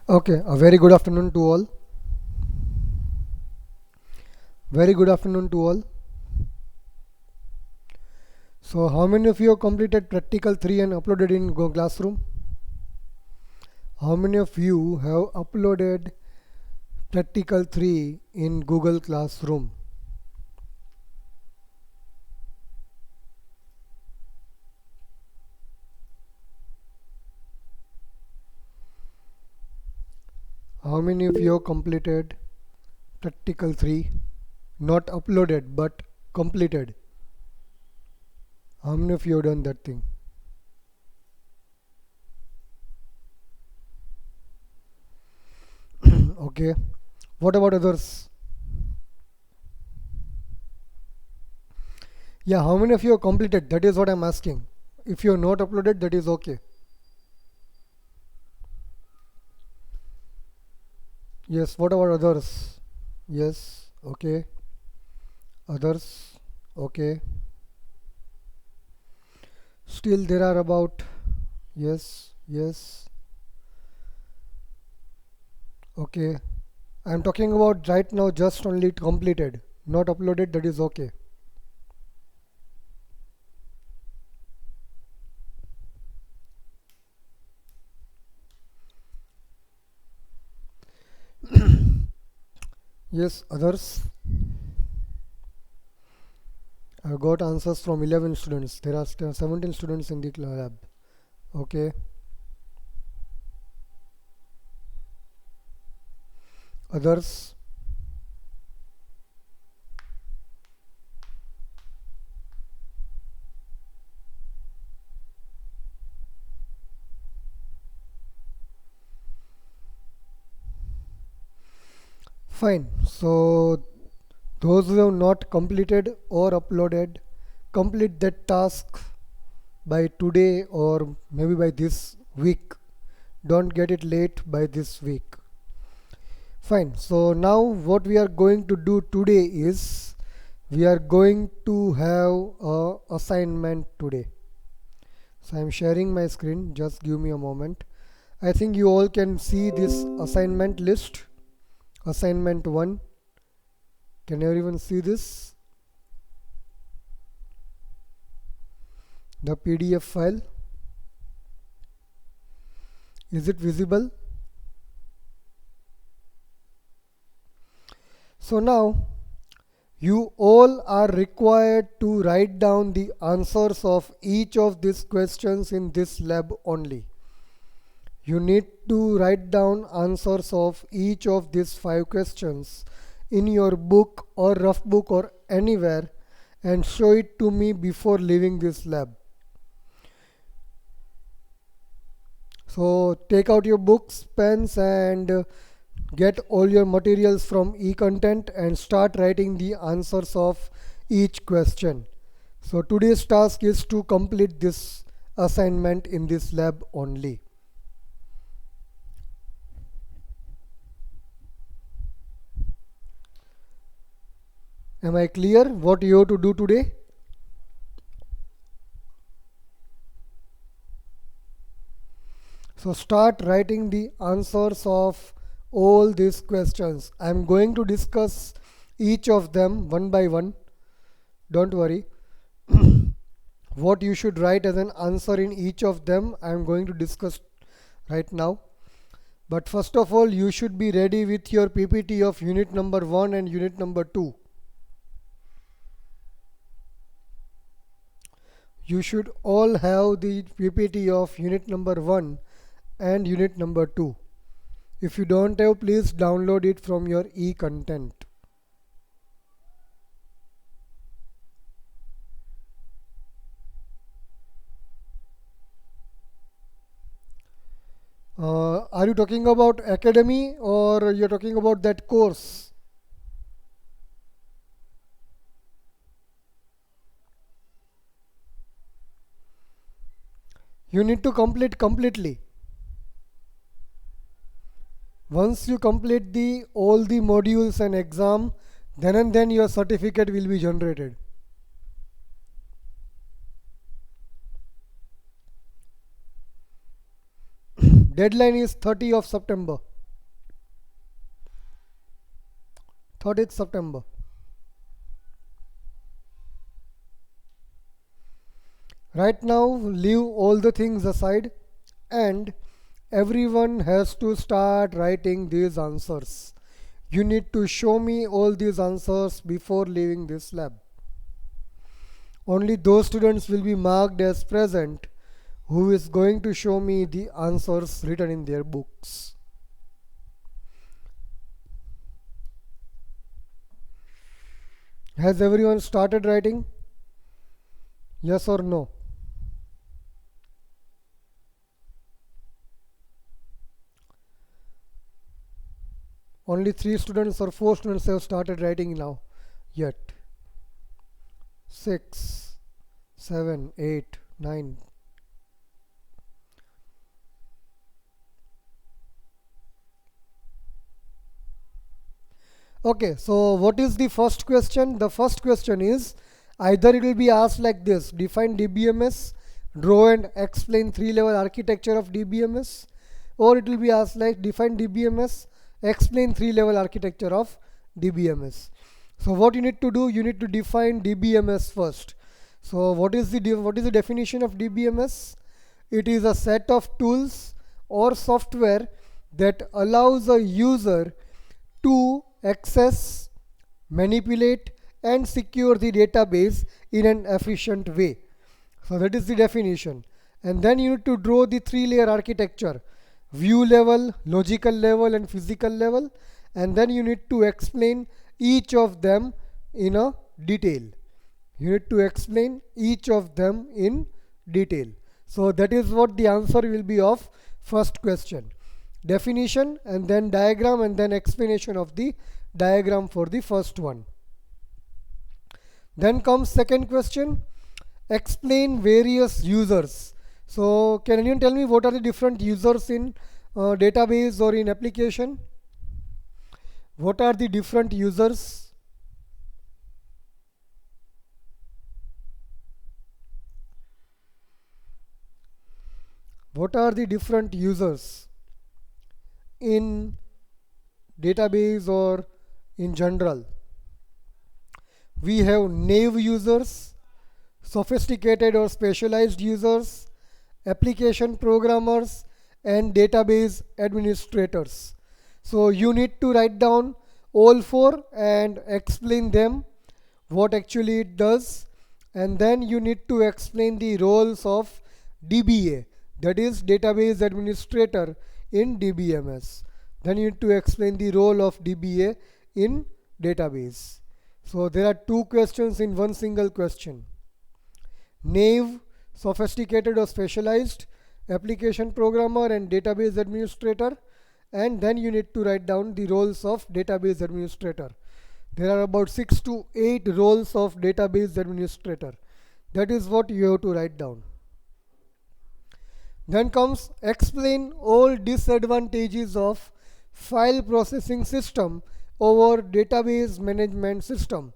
Okay, a very good afternoon to all. Very good afternoon to all. So, how many of you have completed practical 3 and uploaded in Go Classroom? How many of you have uploaded practical 3 in Google Classroom? How many of you have completed practical 3? Not uploaded but completed. How many of you have done that thing? Okay. What about others? Yeah, how many of you have completed? That is what I'm asking. If you have not uploaded, that is okay. Yes, what about others? Yes, okay. Others, okay. Still there are about, yes, yes, okay. I'm talking about right now just only completed, not uploaded, that is okay. Yes, others. I got answers from 11 students. There are still 17 students in the lab. Okay. Others. Fine. So those who have not completed or uploaded, complete that task by today or maybe by this week. Don't get it late by this week. Fine. So now what we are going to do today is we are going to have a assignment today. So I'm sharing my screen. Just give me a moment. I think you all can see this assignment list. Assignment 1. Can everyone see this? The PDF file. Is it visible? So now you all are required to write down the answers of each of these questions in this lab only. You need to write down answers of each of these 5 questions in your book or rough book or anywhere and show it to me before leaving this lab. So take out your books, pens and get all your materials from e-content and start writing the answers of each question. So today's task is to complete this assignment in this lab only. Am I clear what you have to do today? So start writing the answers of all these questions. I am going to discuss each of them one by one. Don't worry. What you should write as an answer in each of them I am going to discuss right now. But first of all, you should be ready with your PPT of unit number 1 and unit number 2. You should all have the PPT of unit number 1 and unit number 2. If you don't have, please download it from your e-content. Are you talking about academy or you're talking about that course? You need to complete completely. Once you complete the all the modules and exam, then and then your certificate will be generated. Deadline is 30 of September. 30th September. Right now, leave all the things aside and everyone has to start writing these answers. You need to show me all these answers before leaving this lab. Only those students will be marked as present who is going to show me the answers written in their books. Has everyone started writing? Yes or no? Only 3 students or 4 students have started writing now yet. 6, 7, 8, 9. Okay, so what is the first question? The first question is either it will be asked like this: define DBMS, draw and explain 3-level architecture of DBMS, or it will be asked like define DBMS, explain 3-level architecture of DBMS. So what you need to do, you need to define DBMS first. So what is the definition of DBMS? It is a set of tools or software that allows a user to access, manipulate and secure the database in an efficient way. So that is the definition. And then you need to draw the 3-layer architecture: view level, logical level and physical level, and then you need to explain each of them in a detail. You need to explain each of them in detail. So that is what the answer will be of first question: definition and then diagram and then explanation of the diagram for the first one. Then comes second question: explain various users. So can anyone tell me what are the different users in database or in application? What are the different users? What are the different users in database or in general? We have naive users, sophisticated or specialized users, application programmers and database administrators. So you need to write down all 4 and explain them, what actually it does, and then you need to explain the roles of DBA, that is database administrator in DBMS. Then you need to explain the role of DBA in database. So there are 2 questions in one single question: naive, sophisticated or specialized, application programmer and database administrator, and then you need to write down the roles of database administrator. There are about 6 to 8 roles of database administrator. That is what you have to write down. Then comes explain all disadvantages of file processing system over database management system.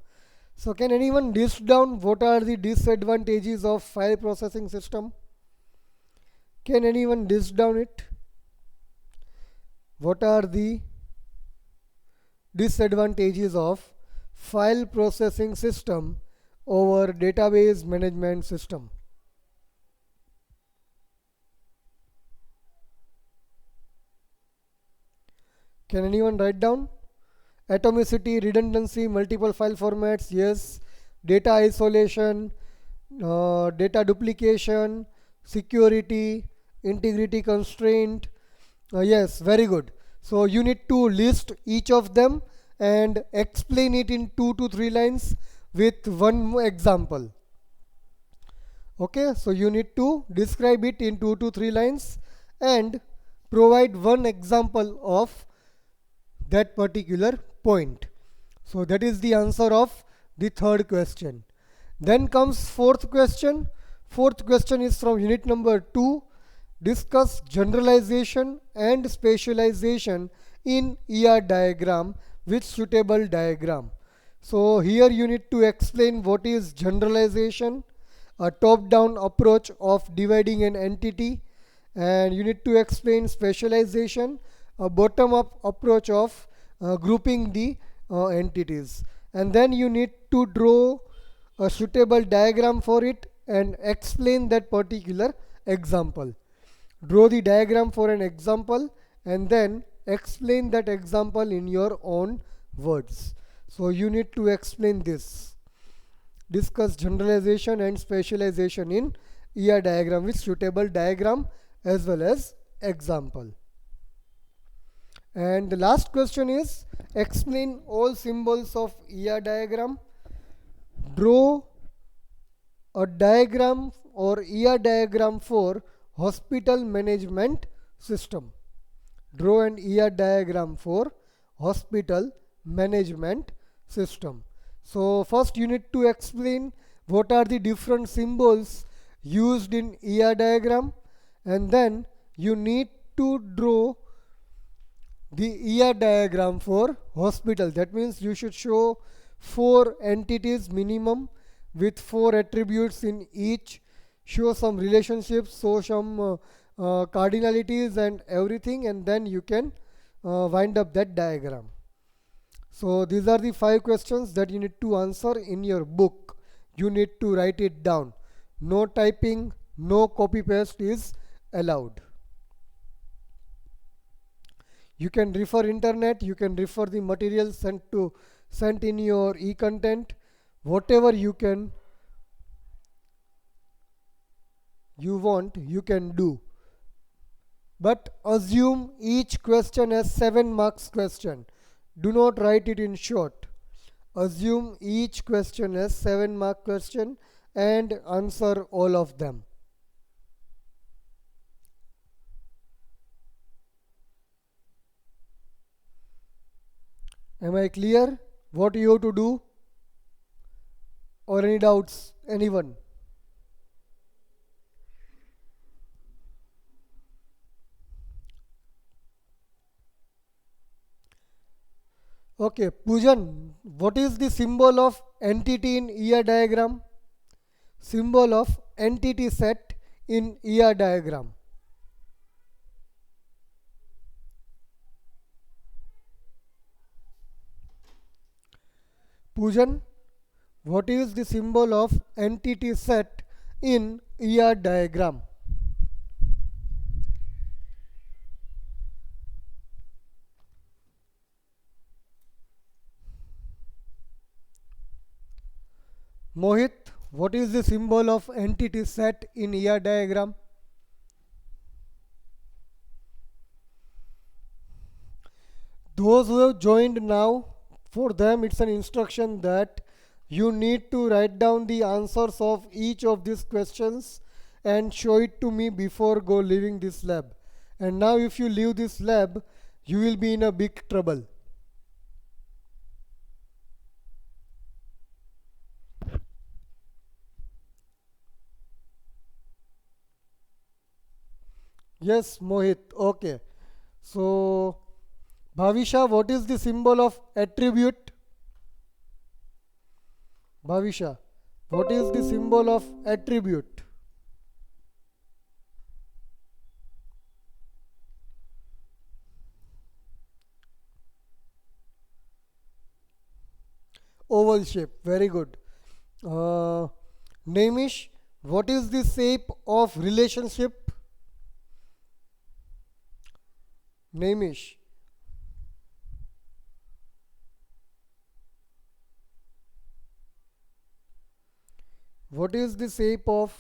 So can anyone list down what are the disadvantages of file processing system? Can anyone list down it? What are the disadvantages of file processing system over database management system? Can anyone write down? Atomicity, redundancy, multiple file formats, yes. Data isolation, data duplication, security, integrity constraint. Yes, very good. So you need to list each of them and explain it in 2 to 3 lines with one example. Okay, so you need to describe it in 2 to 3 lines and provide one example of that particular point. So that is the answer of the third question. Then comes fourth question. Fourth question is from unit number 2. Discuss generalization and specialization in ER diagram with suitable diagram. So here you need to explain what is generalization, a top-down approach of dividing an entity, and you need to explain specialization, a bottom-up approach of grouping the entities, and then you need to draw a suitable diagram for it and explain that particular example. Draw the diagram for an example and then explain that example in your own words. So you need to explain this. Discuss generalization and specialization in ER diagram with suitable diagram as well as example. And the last question is explain all symbols of ER diagram. Draw a diagram or ER diagram for hospital management system. Draw an ER diagram for hospital management system. So first you need to explain what are the different symbols used in ER diagram, and then you need to draw the ER diagram for hospital. That means you should show 4 entities minimum with 4 attributes in each, show some relationships, show some cardinalities and everything, and then you can wind up that diagram. So these are the 5 questions that you need to answer in your book. You need to write it down. No typing, no copy paste is allowed. You can refer internet, you can refer the material sent in your e-content, whatever you want, you can do. But assume each question as 7 marks question. Do not write it in short. Assume each question as 7 mark question and answer all of them. Am I clear what you have to do? Or any doubts? Anyone? Okay, Pujan, what is the symbol of entity in ER diagram? Symbol of entity set in ER diagram. Pujan, what is the symbol of entity set in ER diagram? Mohit, what is the symbol of entity set in ER diagram? Those who have joined now, for them it's an instruction that you need to write down the answers of each of these questions and show it to me before leaving this lab. And now if you leave this lab, you will be in a big trouble. Yes, Mohit. Okay. So, Bhavisha, what is the symbol of attribute? Bhavisha, what is the symbol of attribute? Oval shape. Very good. Uh, Namish, what is the shape of relationship? Namish. What is the shape of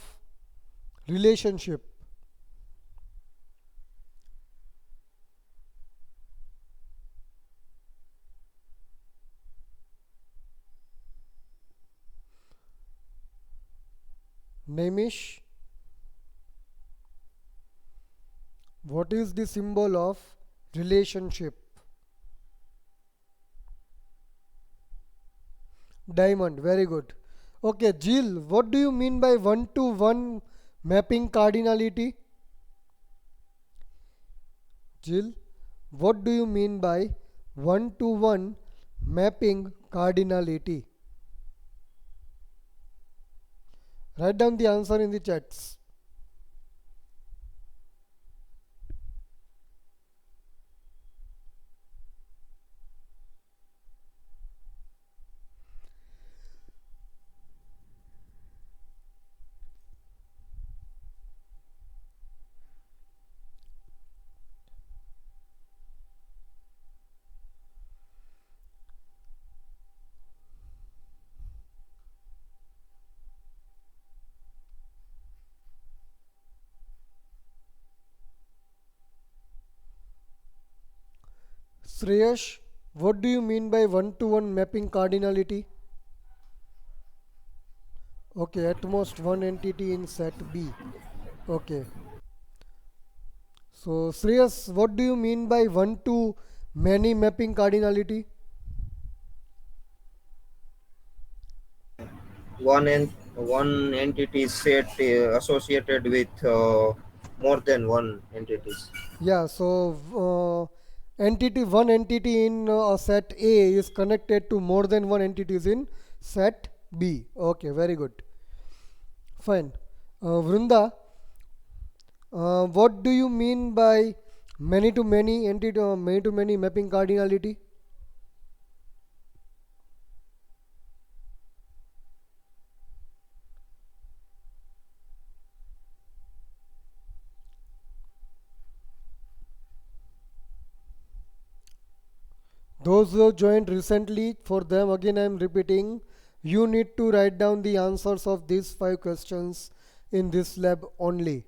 relationship? Namish, what is the symbol of relationship? Diamond, very good. Okay, Jill, what do you mean by one-to-one mapping cardinality? Jill, what do you mean by one-to-one mapping cardinality? Write down the answer in the chats. Shreyash, what do you mean by one-to-one mapping cardinality? Okay, at most one entity in set B. Okay. So Shreyas, what do you mean by one to many mapping cardinality? One entity set associated with more than one entities. Yeah, so entity one entity in a set A is connected to more than one entities in set B. Okay, very good. Fine. Vrunda, what do you mean by many to many entity many to many mapping cardinality? Those who have joined recently, for them again I am repeating, you need to write down the answers of these 5 questions in this lab only.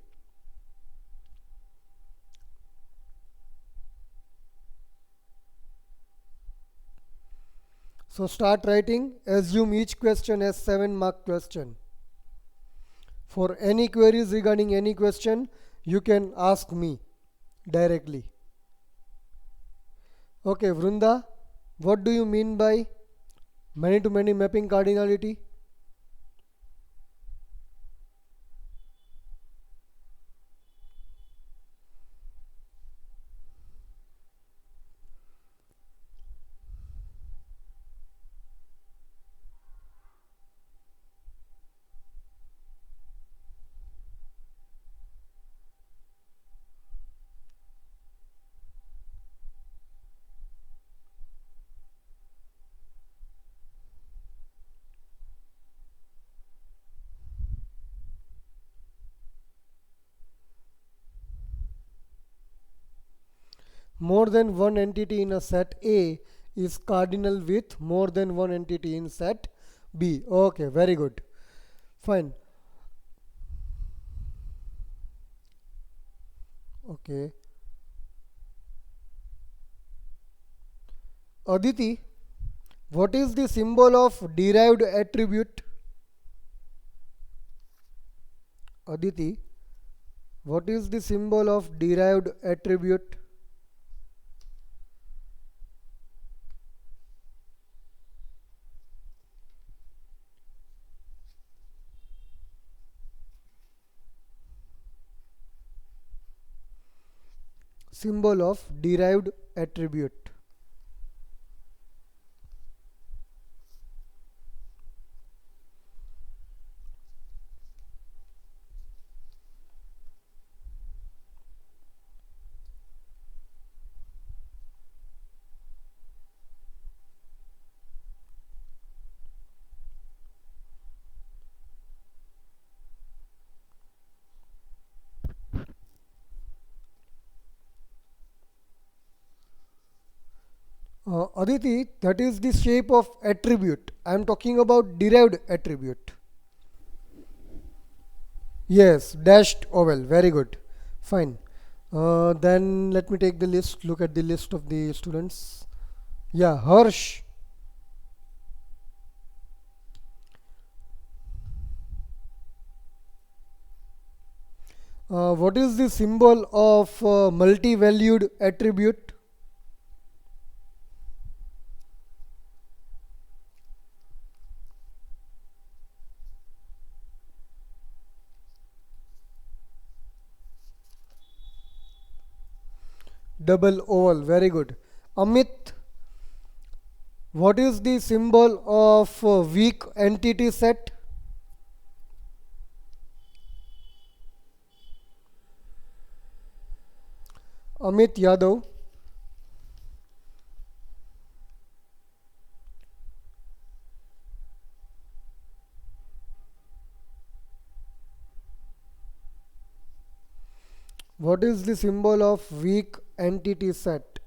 So start writing, assume each question as 7 mark question. For any queries regarding any question, you can ask me directly. Okay, Vrunda, what do you mean by many to many mapping cardinality? More than one entity in a set A is cardinal with more than one entity in set B. Okay, very good. Fine. Okay. Aditi, what is the symbol of derived attribute? Aditi, what is the symbol of derived attribute? Symbol of derived attribute. Aditi, that is the shape of attribute. I am talking about derived attribute. Yes, dashed oval. Very good. Fine. Then let me take the list. Look at the list of the students. Yeah, Harsh. What is the symbol of multi-valued attribute? Double oval. Very good. Amit, what is the symbol of weak entity set? Amit Yadav. What is the symbol of weak entity set?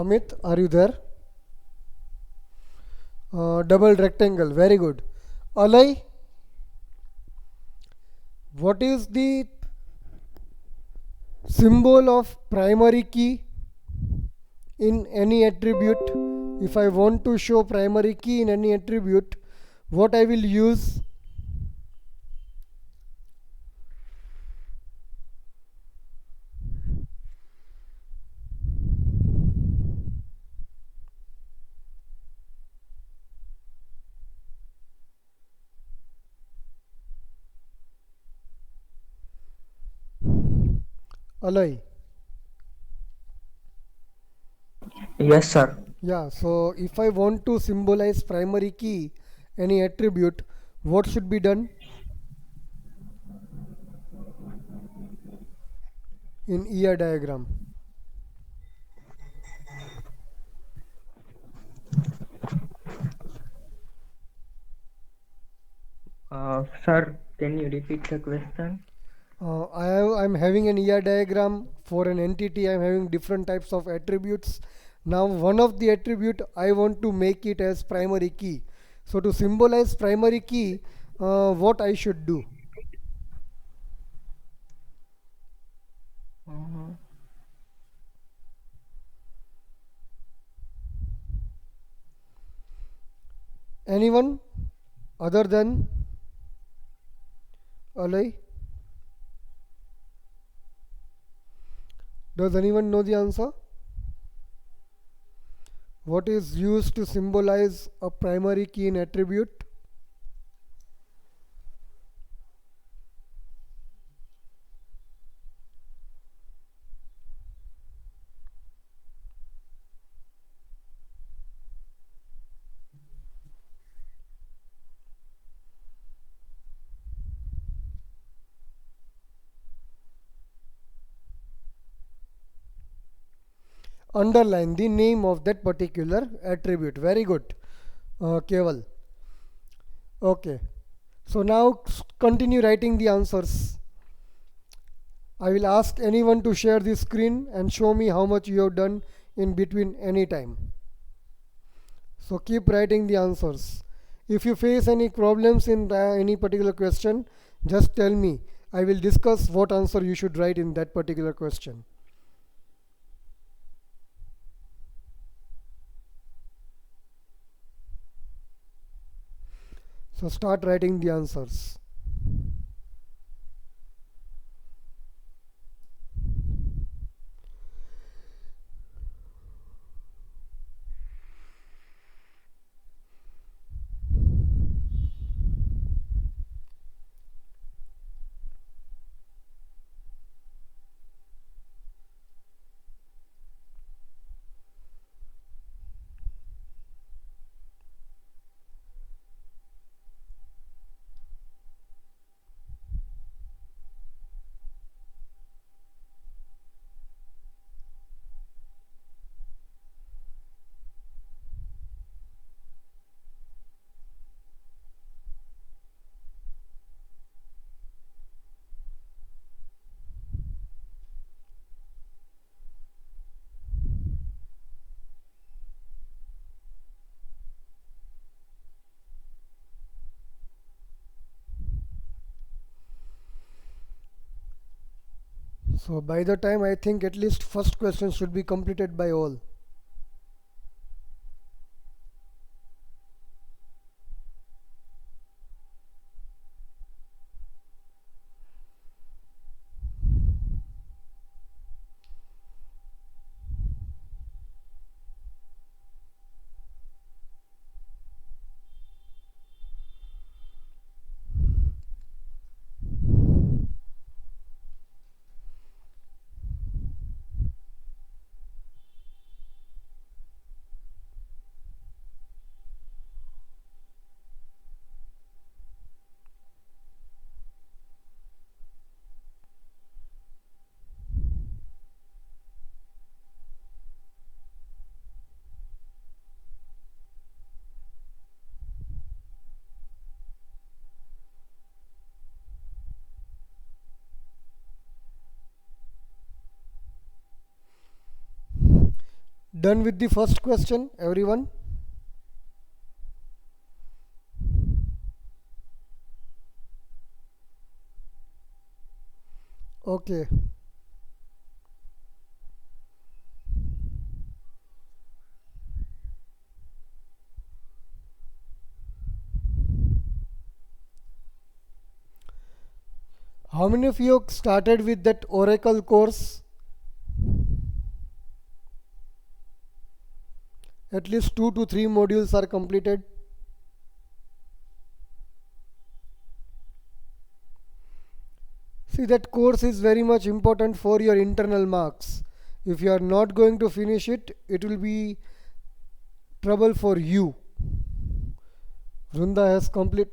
Amit, are you there? Double rectangle, very good. Alay, what is the symbol of primary key in any attribute? If I want to show primary key in any attribute, what I will use? Alay. Yes, sir. Yeah, so if I want to symbolize primary key, any attribute, what should be done in ER diagram? Sir, can you repeat the question? I'm having an ER diagram for an entity. I'm having different types of attributes. Now, one of the attribute I want to make it as primary key. So, to symbolize primary key, what I should do? Uh, Anyone other than Alay? Does anyone know the answer? What is used to symbolize a primary key in attribute? Underline the name of that particular attribute. Very good, Keval. Okay. So now continue writing the answers. I will ask anyone to share the screen and show me how much you have done in between any time. So keep writing the answers. If you face any problems in any particular question, just tell me. I will discuss what answer you should write in that particular question. So start writing the answers. So by the time I think at least first question should be completed by all. Done with the first question, everyone? Okay. How many of you started with that Oracle course? At least 2 to 3 modules are completed. See, that course is very much important for your internal marks. If you are not going to finish it, it will be trouble for you. Vrunda has complete.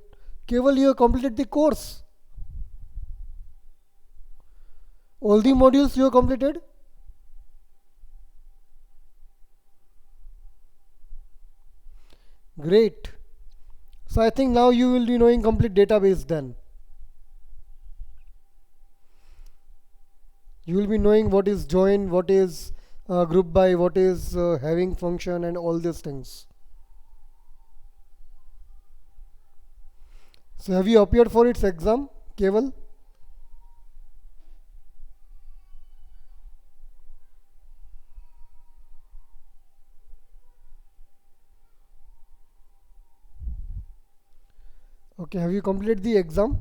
Keval, you have completed the course. All the modules you have completed. Great. So I think now you will be knowing complete database then. You will be knowing what is join, what is group by, what is having function and all these things. So have you appeared for its exam, Keval? Okay, have you completed the exam?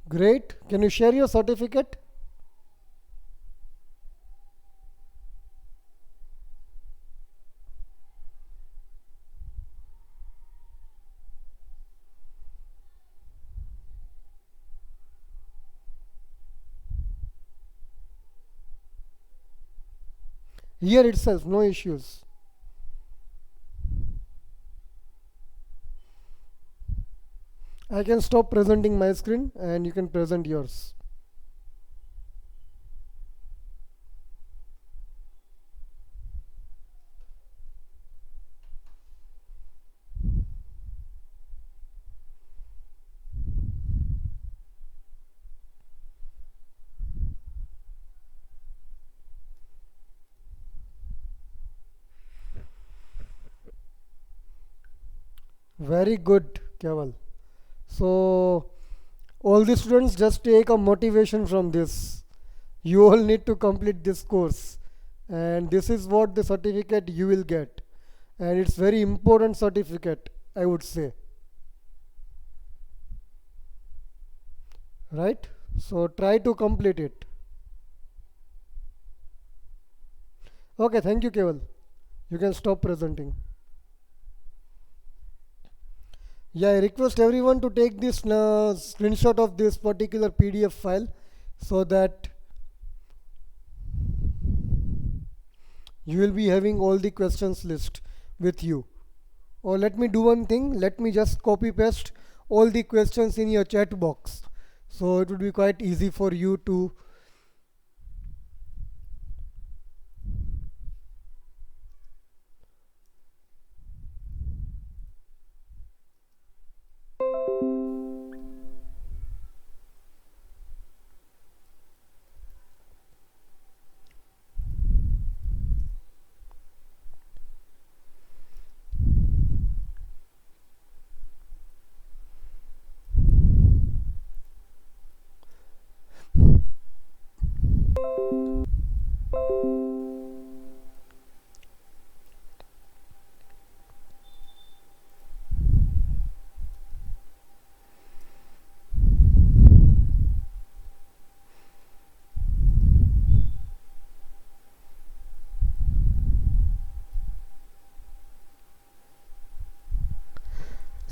Great. Can you share your certificate? Here itself, no issues. I can stop presenting my screen and you can present yours. Very good, Keval. So all the students just take a motivation from this. You all need to complete this course, and this is what the certificate you will get, and it's very important certificate, I would say, right? So try to complete it. Okay, thank you, Keval. You can stop presenting. Yeah, I request everyone to take this screenshot of this particular PDF file so that you will be having all the questions list with you. Or let me do one thing, let me just copy paste all the questions in your chat box. So it would be quite easy for you to.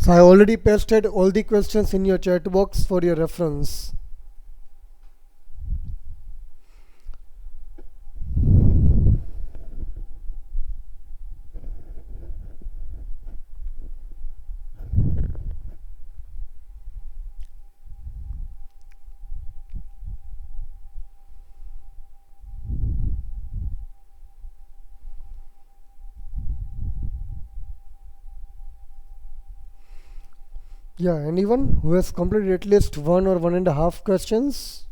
So I already pasted all the questions in your chat box for your reference. Yeah, anyone who has completed at least one or one and a half questions?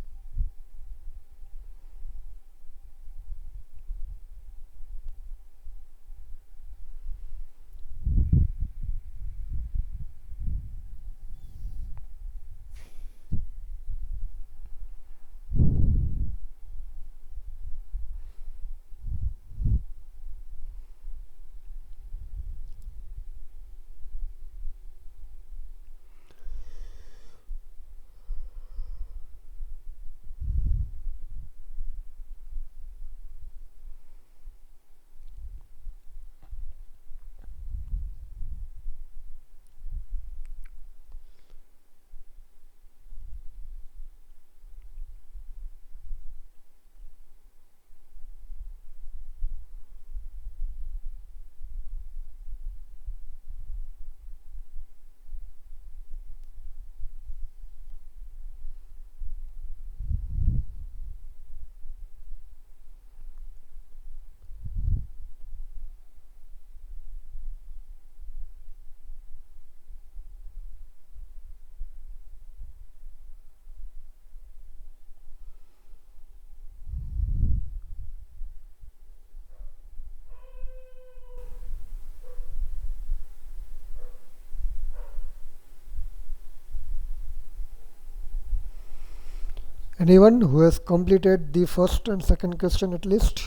Anyone who has completed the first and second question at least?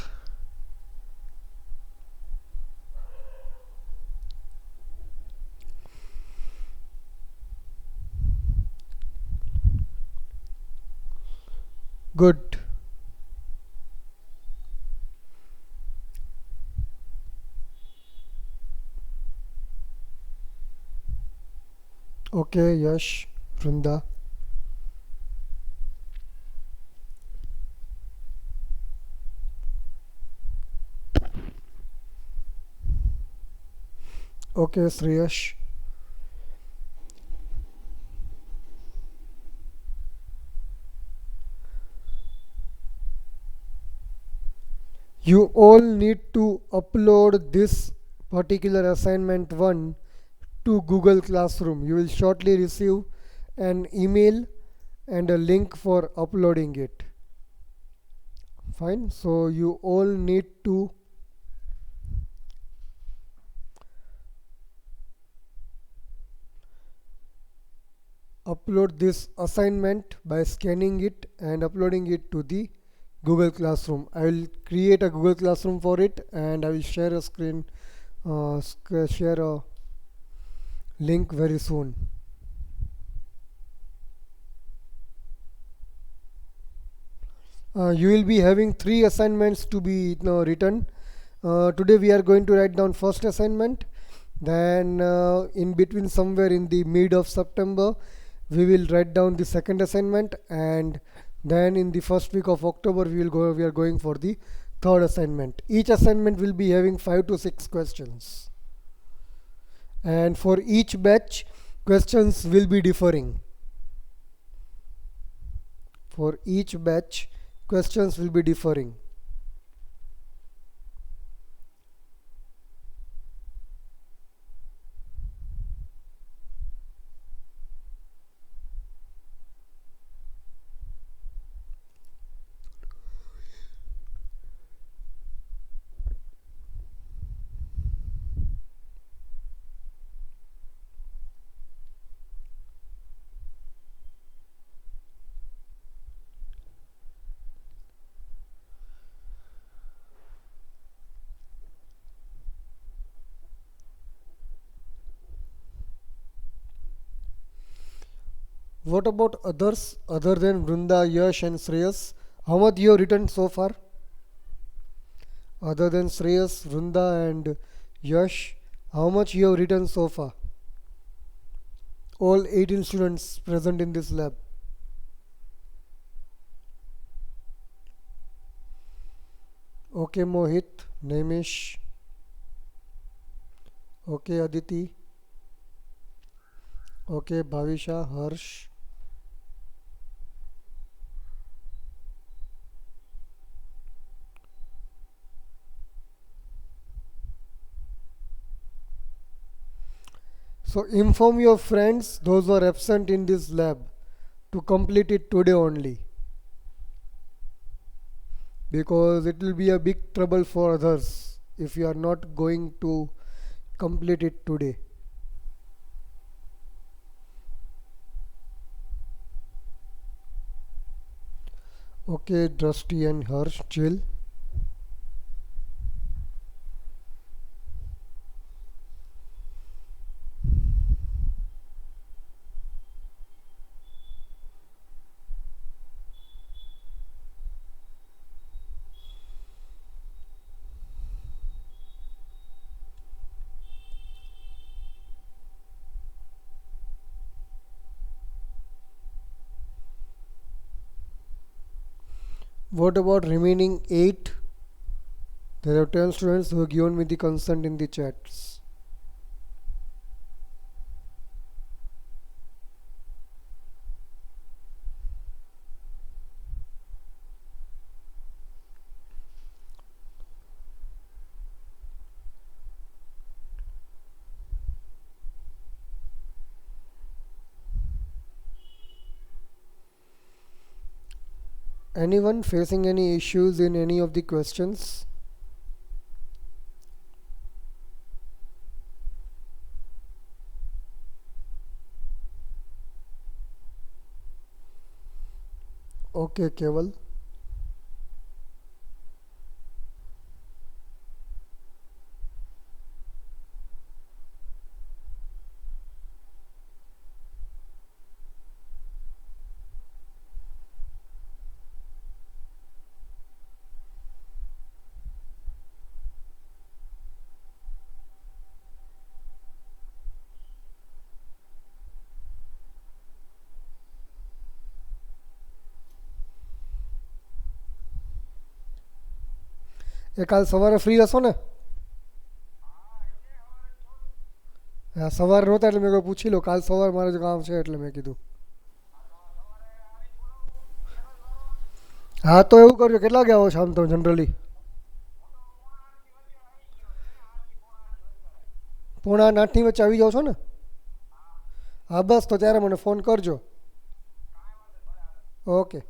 Good. Okay, Yash, Vrinda. Okay, Sriyash. You all need to upload this particular assignment 1 to Google Classroom. You will shortly receive an email and a link for uploading it. Fine. So you all need to upload this assignment by scanning it and uploading it to the Google Classroom. I will create a Google Classroom for it and I will share a screen, share a link very soon. You will be having 3 assignments to be written. Today we are going to write down first assignment. Then in between somewhere in the mid of September, we will write down the second assignment, and then in the first week of October we are going for the third assignment. Each assignment will be having 5 to 6 questions, and for each batch questions will be differing. For each batch questions will be differing. What about others other than Vrunda, Yash and Shreyas? How much you have written so far? Other than Shreyas, Vrunda and Yash, how much you have written so far? All 18 students present in this lab. Okay, Mohit, Nemish. Okay, Aditi. Okay, Bhavisha, Harsh. So inform your friends, those who are absent in this lab, to complete it today only, because it will be a big trouble for others if you are not going to complete it today. Okay, Drusty and Harsh, chill. What about remaining 8? There are 10 students who have given me the consent in the chats. Anyone facing any issues in any of the questions? Okay, Keval. એ કાલ સવારે free હશો ને? હા સવારે નહોતા એટલે મેં કહ્યું પૂછી લો, કાલ સવારે મારે કામ છે એટલે મેં કીધું. હા તો એવું કરજો, કેટલા વાગે આવો છો આમ તો જનરલી? 7:45-8ની વચ્ચે આવી જાઓ છો ને? હા બસ તો ત્યારે મને ફોન કરજો. Okay.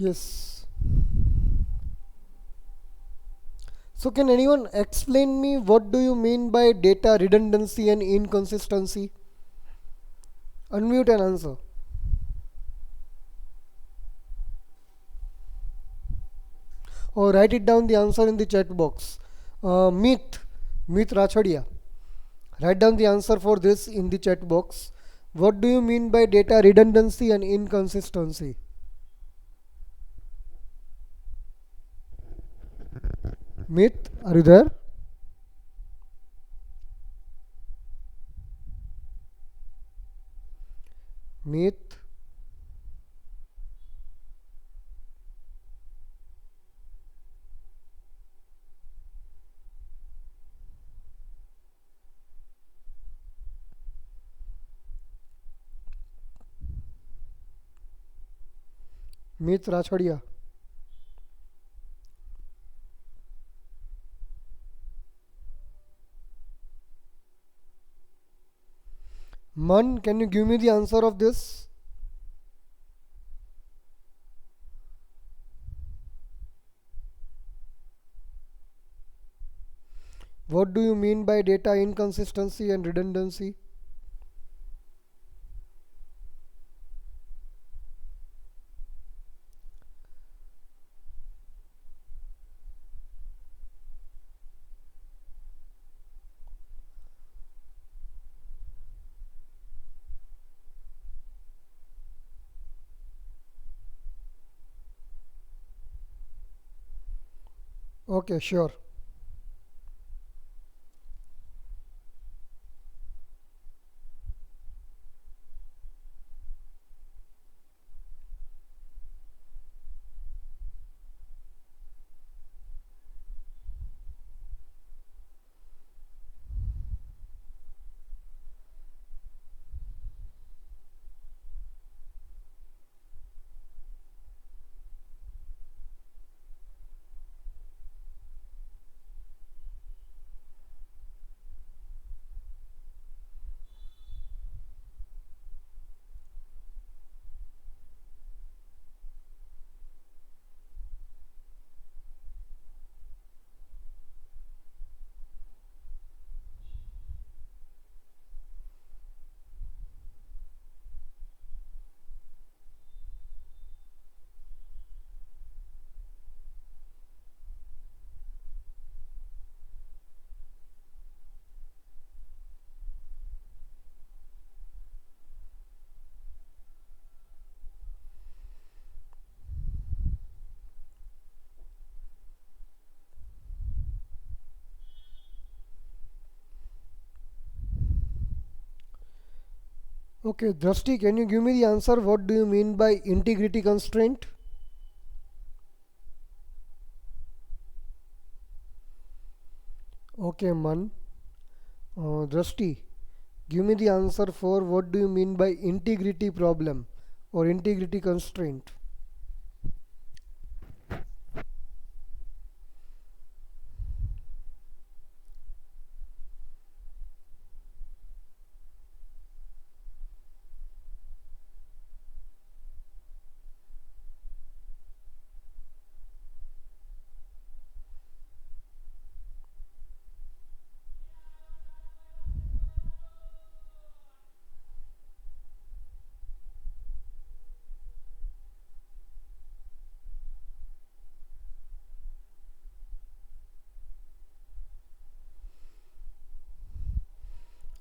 Yes. So can anyone explain me what do you mean by data redundancy and inconsistency? Unmute and answer. Or write it down the answer in the chat box. Meet Rachodia. Write down the answer for this in the chat box. What do you mean by data redundancy and inconsistency? Meet, are you there? Meet. Meet Rachodia. Man, can you give me the answer of this? What do you mean by data inconsistency and redundancy? Okay, sure. Okay, Drashti, can you give me the answer? What do you mean by integrity constraint? Okay, Man. Drashti, give me the answer for what do you mean by integrity problem or integrity constraint?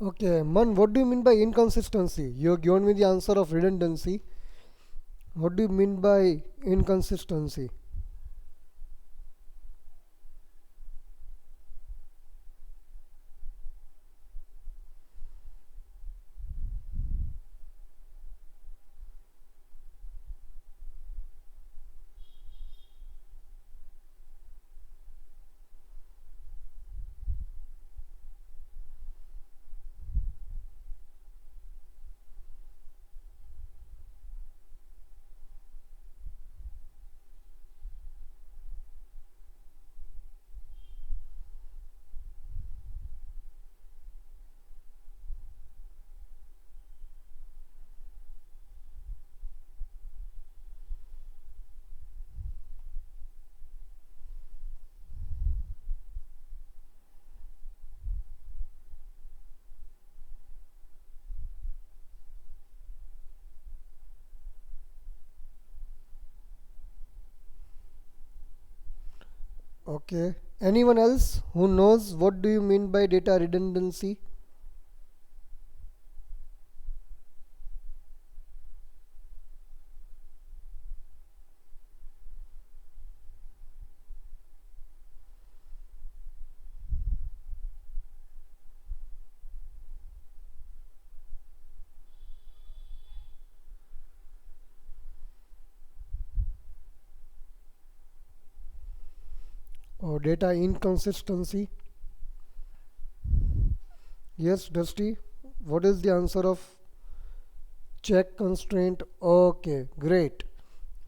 Okay, Man, what do you mean by inconsistency? You have given me the answer of redundancy. What do you mean by inconsistency? Okay. Anyone else who knows what do you mean by data redundancy? Or data inconsistency? Yes, Dusty. What is the answer of check constraint? Okay, great.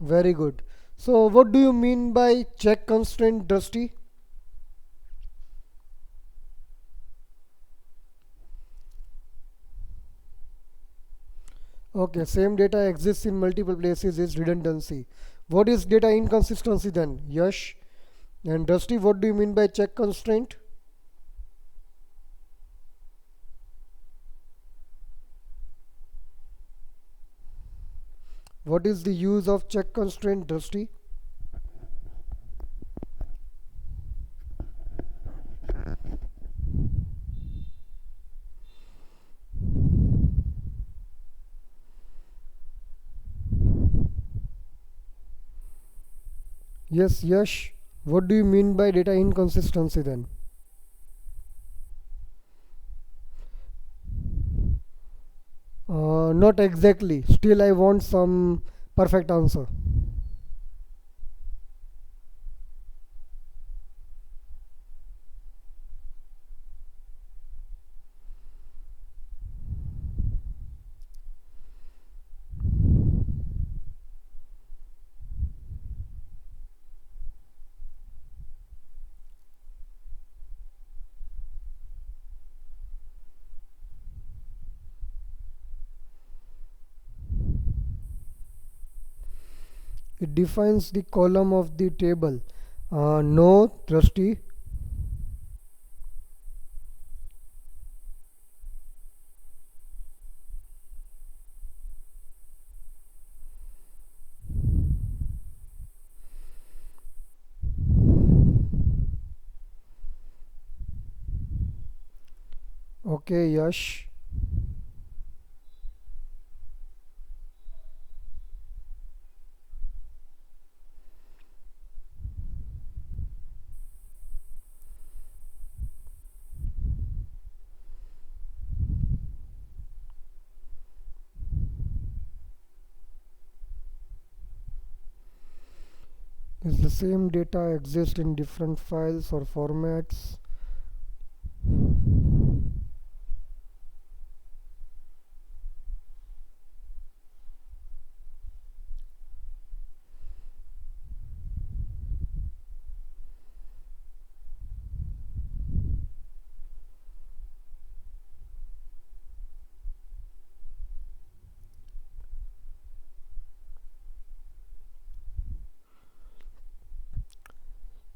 Very good. So, what do you mean by check constraint, Dusty? Okay, same data exists in multiple places is redundancy. What is data inconsistency then? Yash. And Dusty, what do you mean by check constraint? What is the use of check constraint, Dusty? Yes, Yash. What do you mean by data inconsistency then? Not exactly. Still, I want some perfect answer. It defines the column of the table. No, Trusty. Okay, Yash. Is the same data exist in different files or formats?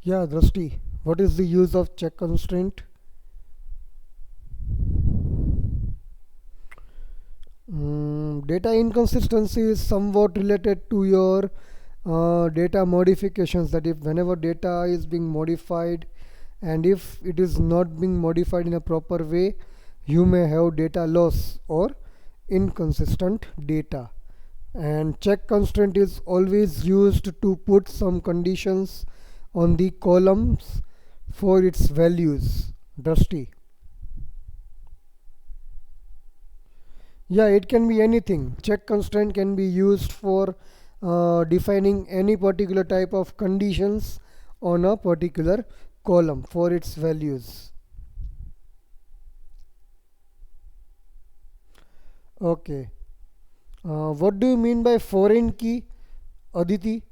Yeah, Drusty. What is the use of check constraint? Data inconsistency is somewhat related to your data modifications. That if whenever data is being modified and if it is not being modified in a proper way, you may have data loss or inconsistent data. And check constraint is always used to put some conditions on the columns for its values. Drusty. Yeah, it can be anything. Check constraint can be used for defining any particular type of conditions on a particular column for its values. Okay. What do you mean by foreign key, Aditi?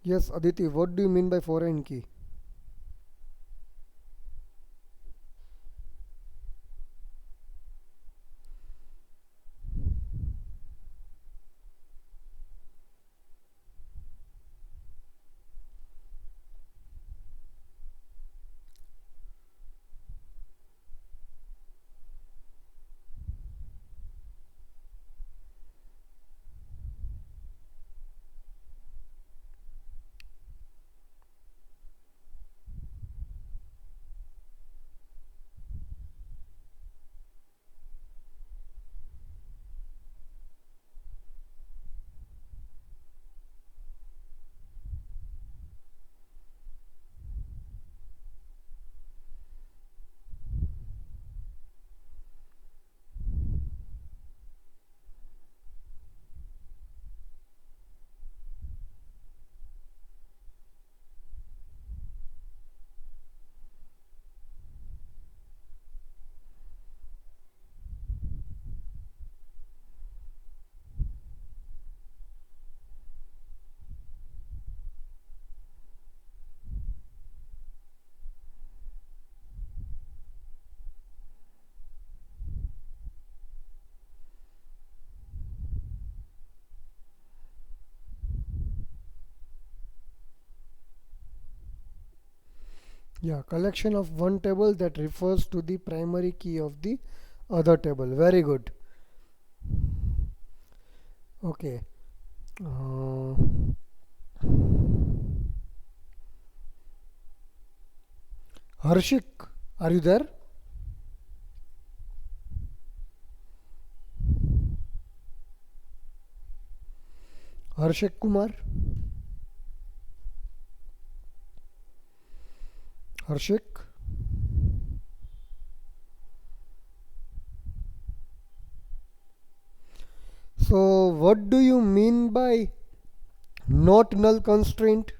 Yes, Aditi, what do you mean by foreign key? Yeah, collection of one table that refers to the primary key of the other table. Very good. Okay. Uh, Harshik, are you there? Harshik Kumar? Harshik? So, what do you mean by not null constraint?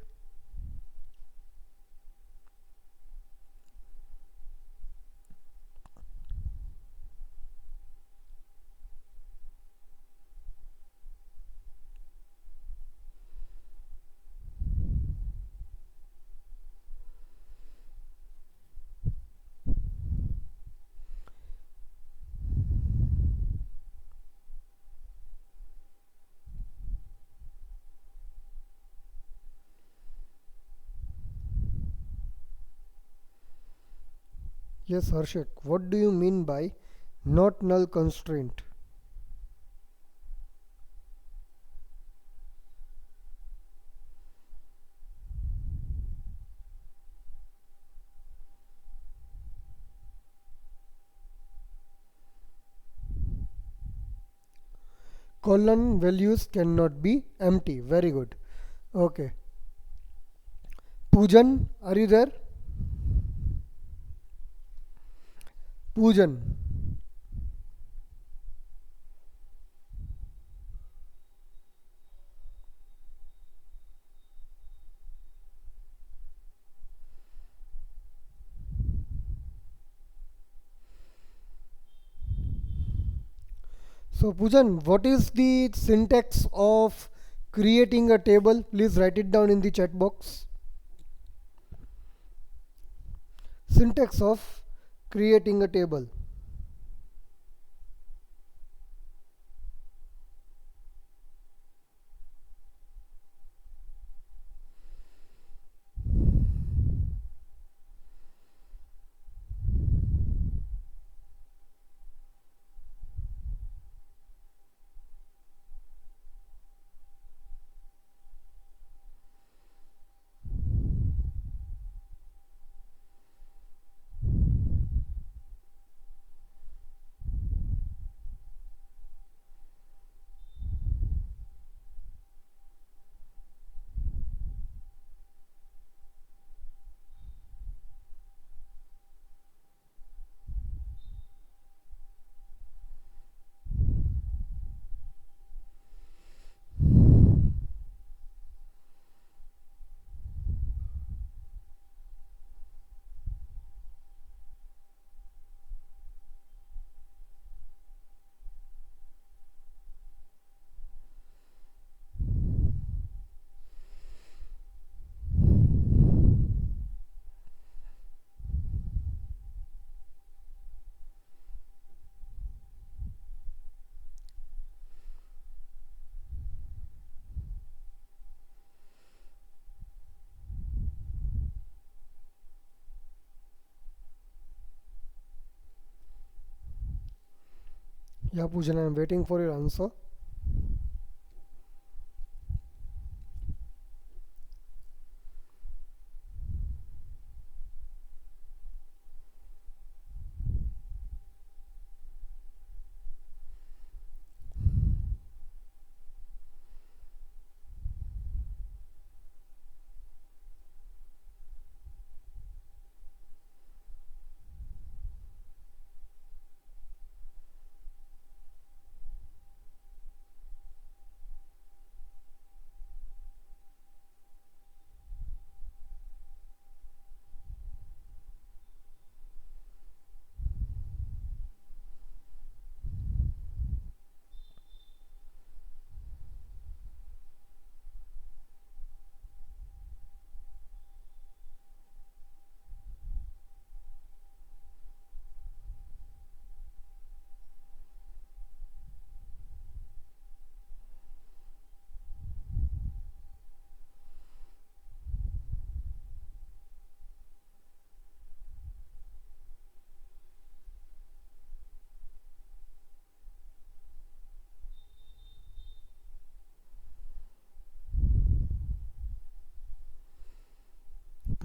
Yes, Harshik, what do you mean by not null constraint? Colon values cannot be empty. Very good. Okay. Poojan, are you there? Poojan. So, Poojan, what is the syntax of creating a table? Please write it down in the chat box. Syntax of creating a table. Yeah, Poojan, I am waiting for your answer.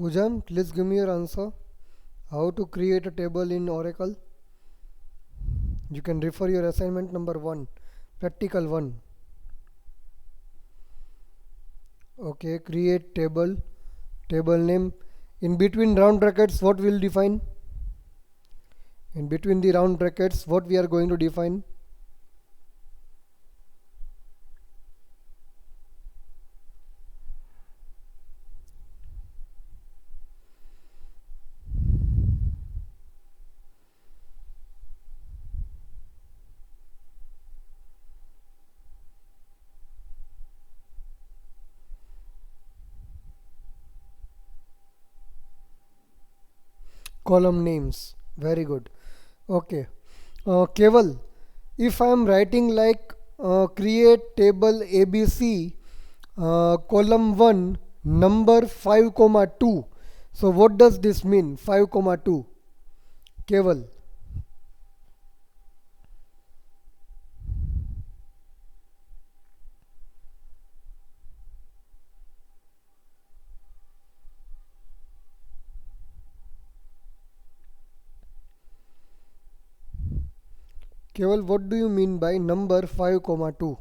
Poojan, please give me your answer. How to create a table in Oracle? You can refer your assignment number 1, practical 1. Okay, create table, table name. In between round brackets, what will define? In between the round brackets, what we are going to define? Column names. Very good. Okay. Keval, if I am writing like create table ABC, column 1, number 5 comma 2. So what does this mean? 5 comma 2. Keval. Keval, what do you mean by number 5 comma 2?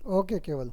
Okay, Keval.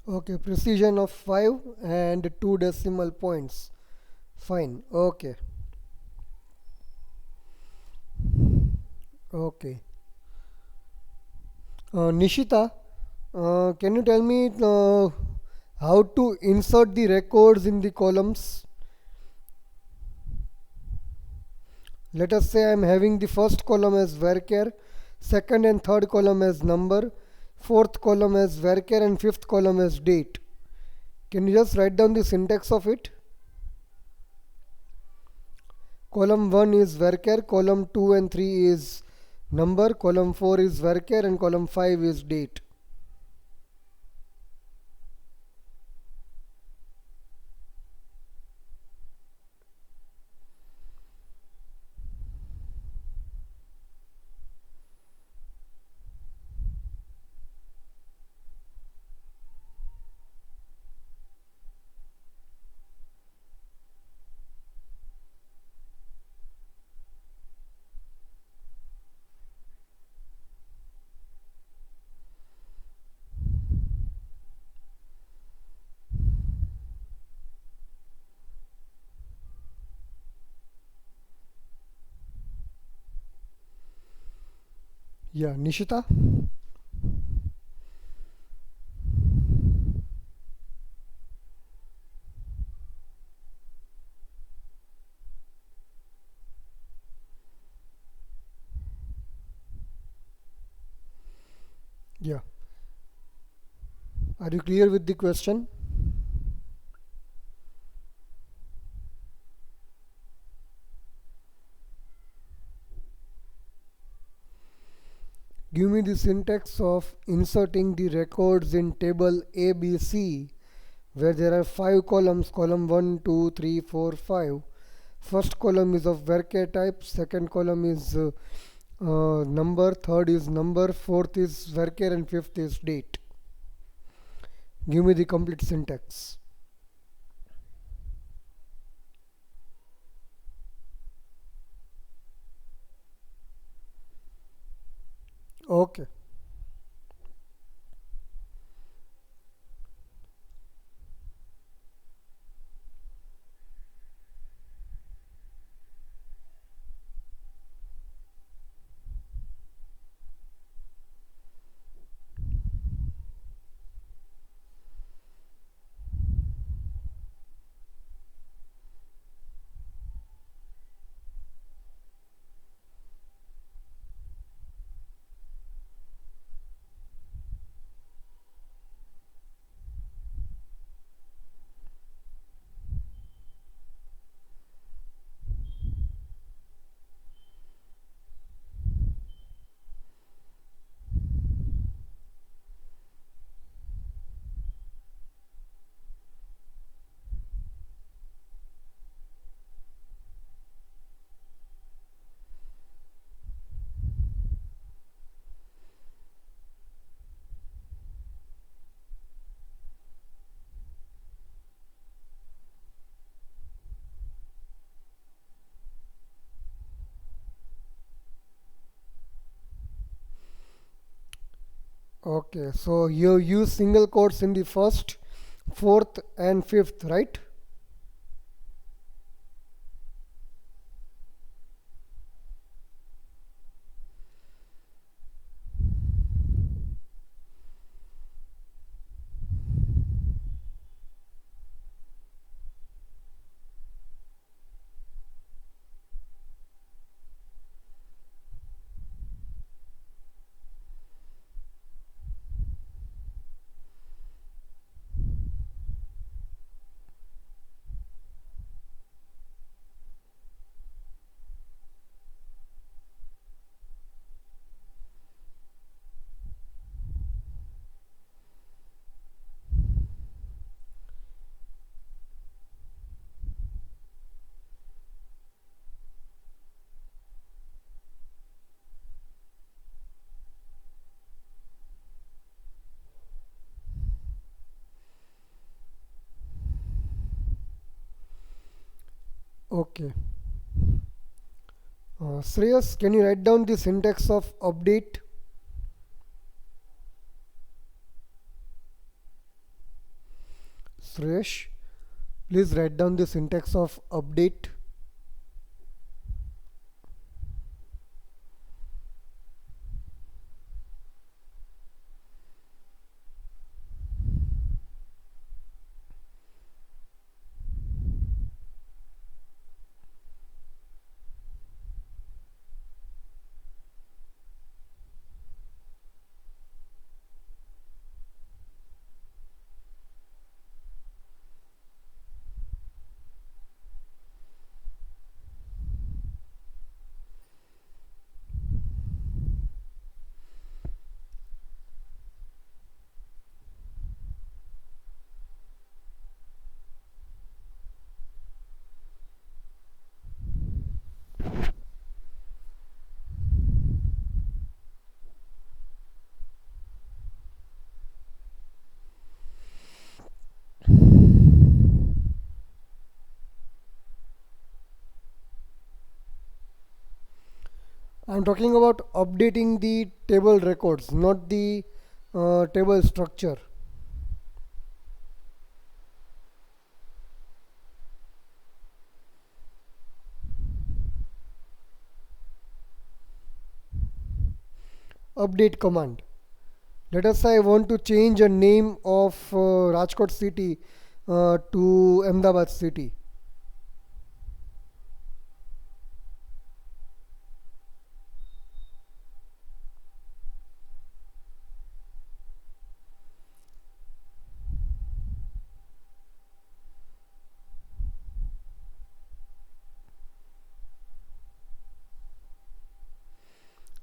Okay, precision of 5 and 2 decimal points. Fine. Okay. Okay. Nishita, can you tell me how to insert the records in the columns? Let us say I am having the first column as varchar, second and third column as number, fourth column as varchar and fifth column as date. Can you just write down the syntax of it? Column 1 is varchar, column 2 and 3 is number, column 4 is varchar and column 5 is date. Yeah, Nishita? Yeah. Are you clear with the question? Give me the syntax of inserting the records in table ABC where there are 5 columns, column 1, 2, 3, 4, 5. First column is of varchar type, second column is number, third is number, fourth is varchar, and fifth is date. Give me the complete syntax. Okay. Okay, so you use single quotes in the first, fourth, and fifth, right? Okay. Shreyas, can you write down the syntax of update? Suresh, please write down the syntax of update. I'm talking about updating the table records, not the table structure. Update command. Let us say I want to change a name of Rajkot city to Ahmedabad city.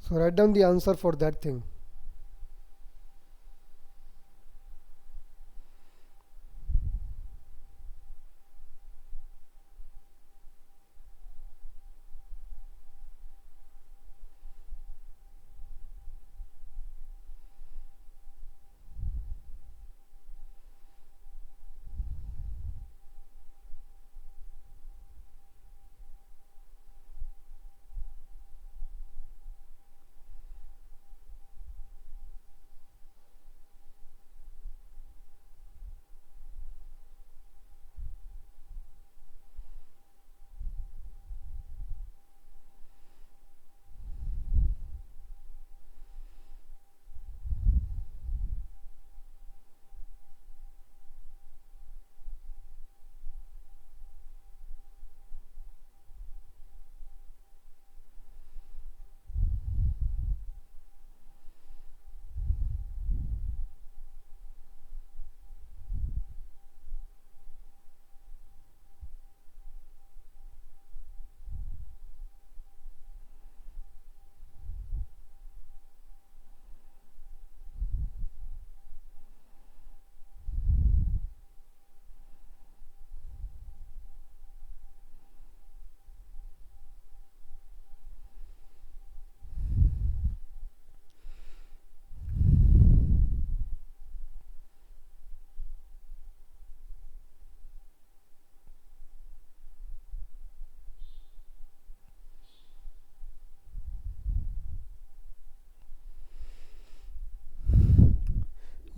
So write down the answer for that thing.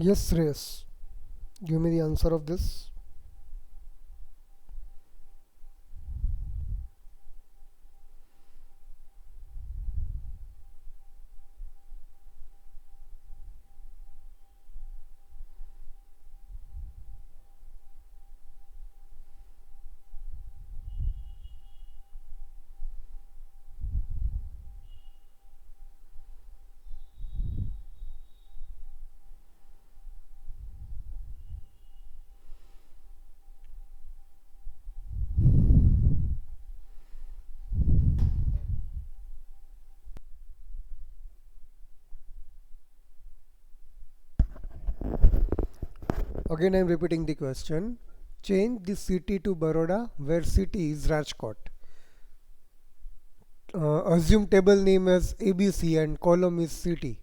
Yes, Shreyas, give me the answer of this. Again, I am repeating the question. Change the city to Baroda, where city is Rajkot. Assume table name as ABC and column is city.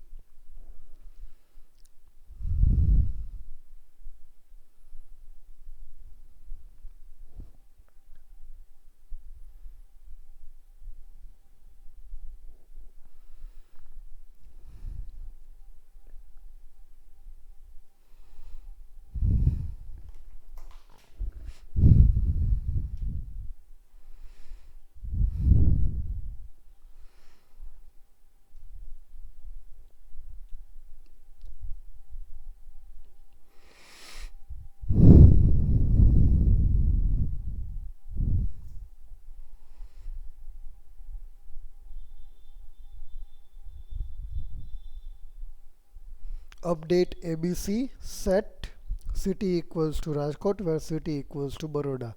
Update ABC, set city equals to Rajkot, where city equals to Baroda.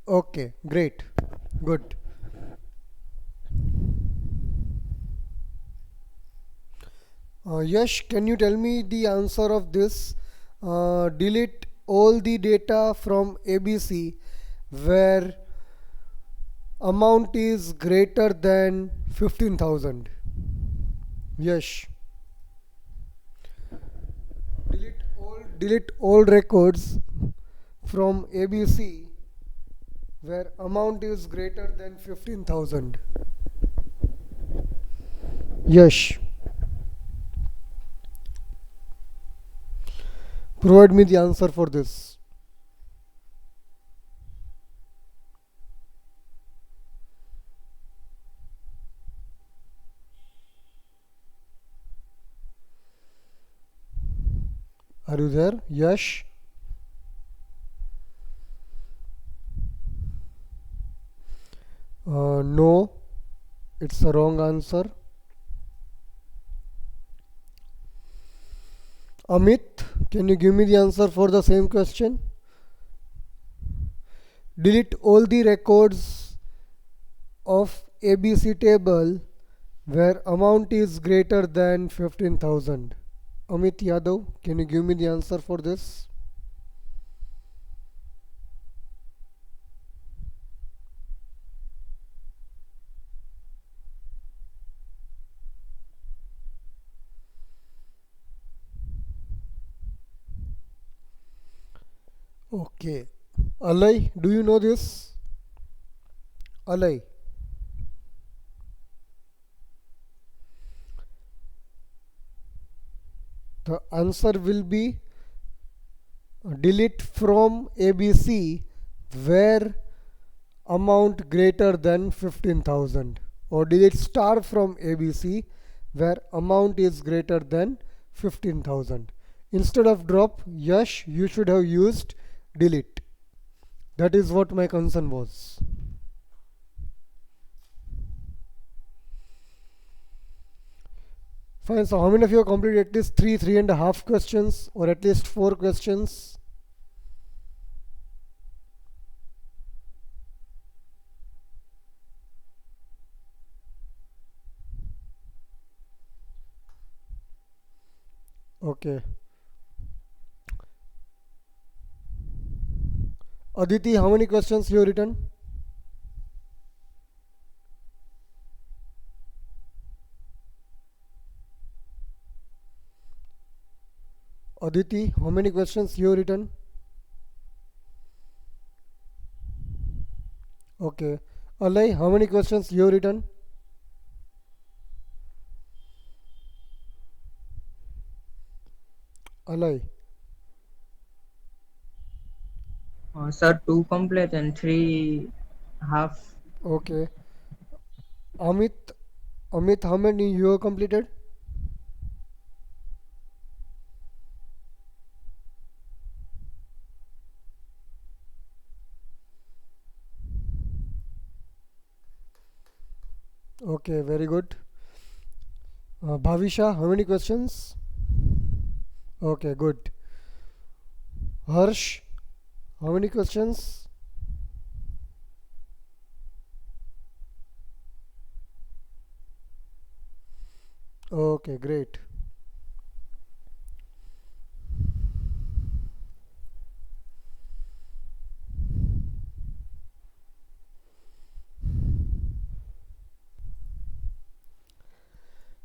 Okay, great, good. Yash, can you tell me the answer of this? Delete all the data from ABC where amount is greater than 15,000. Yash. Delete all records from ABC where amount is greater than 15,000. Yash. Provide me the answer for this. Are you there? Yash? No, it's the wrong answer. Amit, can you give me the answer for the same question? Delete all the records of ABC table where amount is greater than 15,000. Amit Yadav, can you give me the answer for this? Okay. Alay, do you know this? Alay. The answer will be delete from ABC where amount greater than 15,000, or delete star from ABC where amount is greater than 15,000. Instead of drop, Yash, you should have used delete. That is what my concern was. Fine, so how many of you have completed at least 3.5 questions, or at least 4 questions? Okay. Aditi, how many questions you have written? Aditi, how many questions you have written? Okay. Alay, how many questions you have written? Alay. Sir, two complete and three half. Okay. Amit, Amit, how many you have completed? Okay, very good. Bhavisha, how many questions? Okay, good. Harsh, how many questions? Okay, great.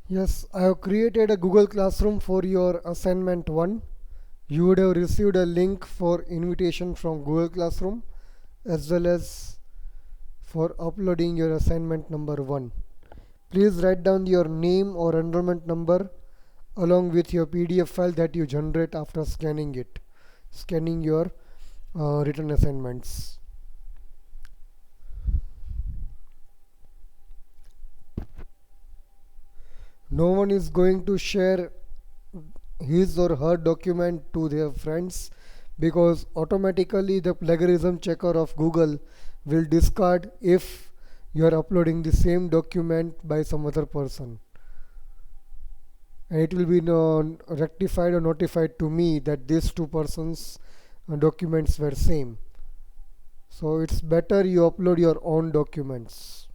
Yes, I have created a Google Classroom for your assignment 1. You would have received a link for invitation from Google Classroom as well as for uploading your assignment number 1. Please write down your name or enrollment number along with your PDF file that you generate after scanning your written assignments. No one is going to share his or her document to their friends because automatically the plagiarism checker of Google will discard if you are uploading the same document by some other person, and it will be rectified or notified to me that these two persons documents were same. So it's better you upload your own documents.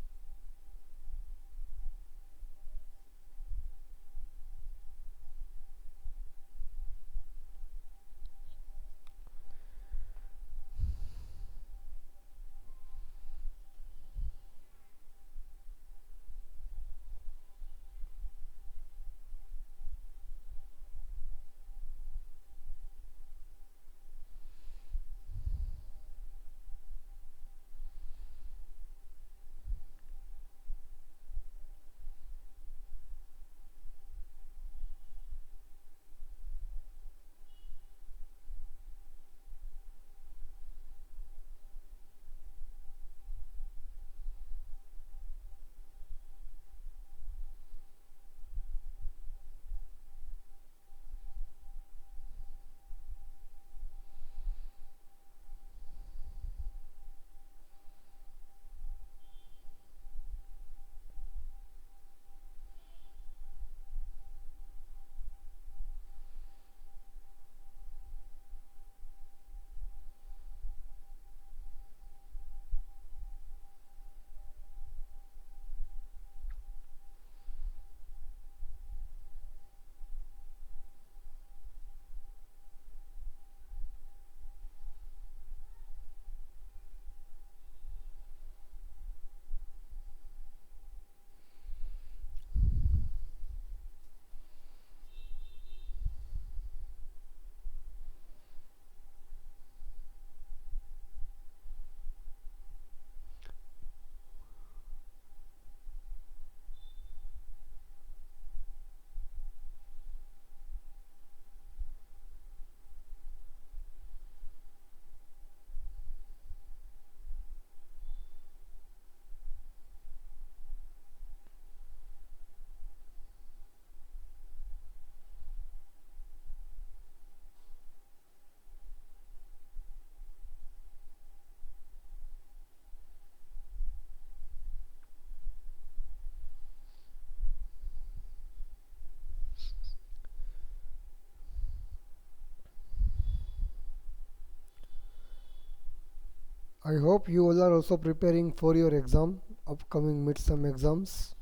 I hope you all are also preparing for your exam, upcoming midsem exams.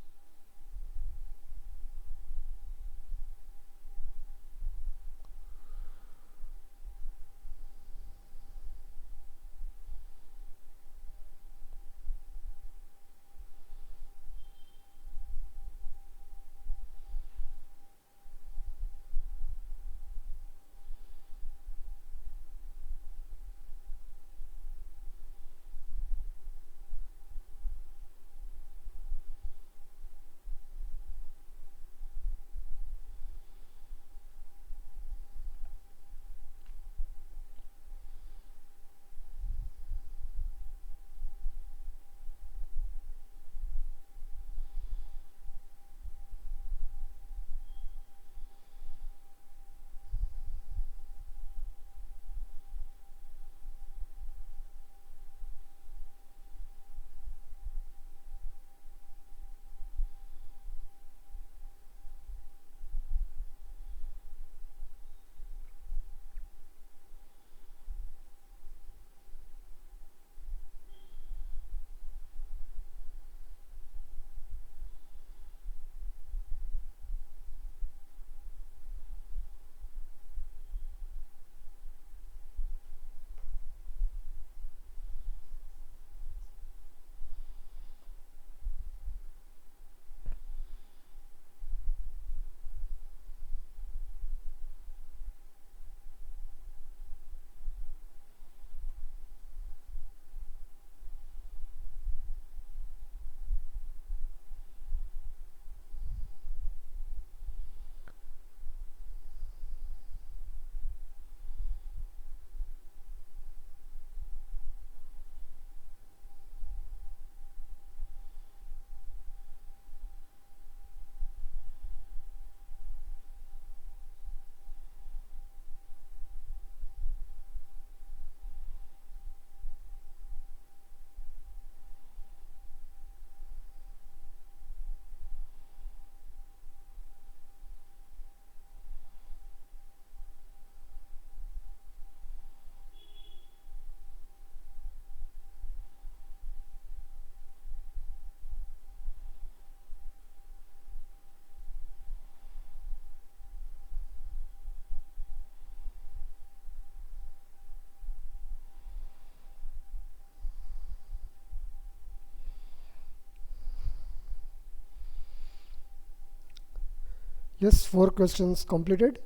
Yes, 4 questions completed.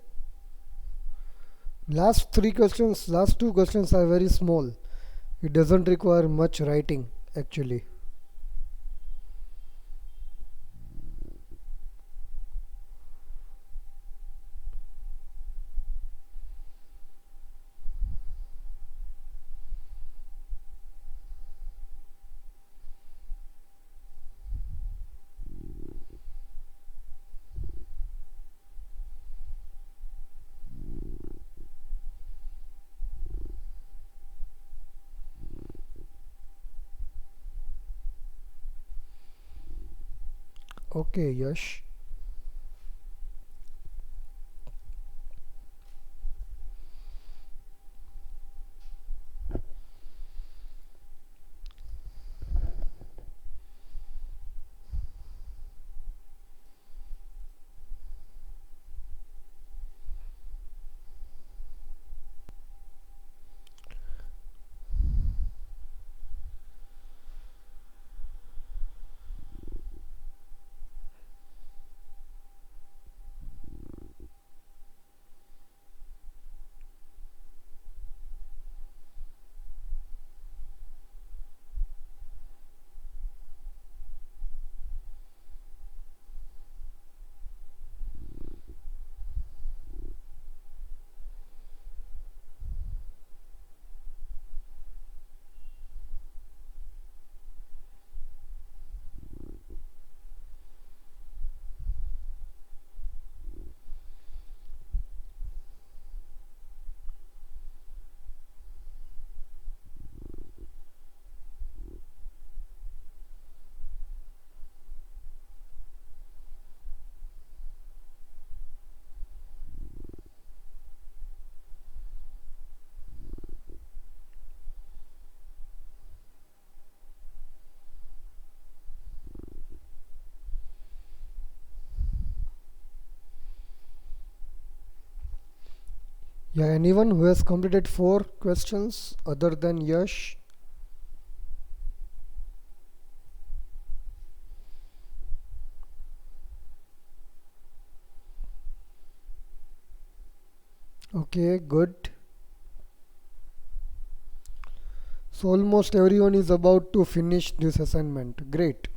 Last two questions are very small. It doesn't require much writing actually. Okay, Yash. Yeah, anyone who has completed 4 questions other than Yash? Okay, good. So almost everyone is about to finish this assignment. Great.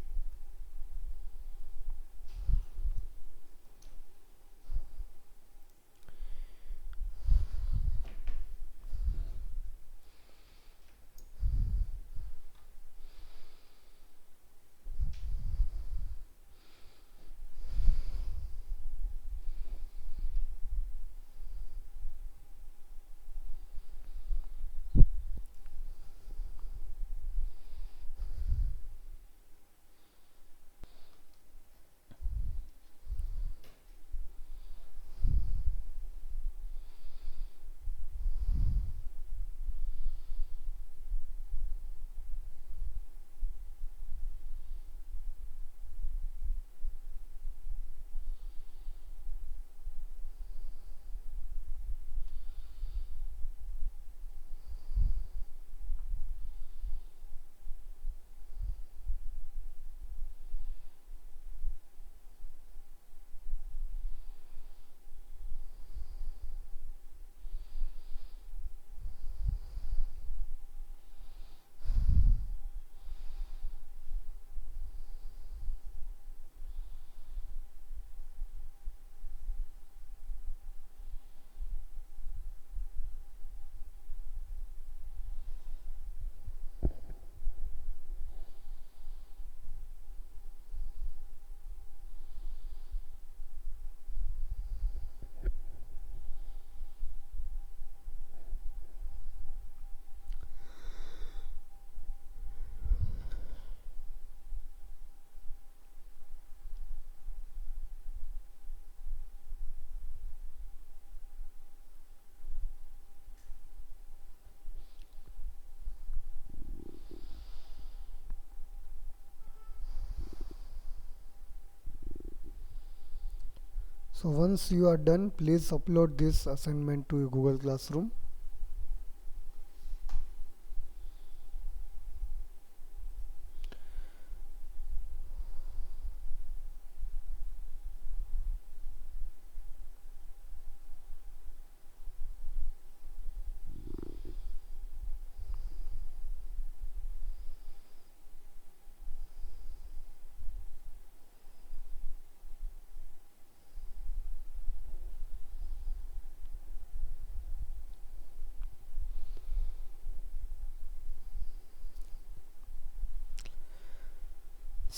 So once you are done, please upload this assignment to Google Classroom.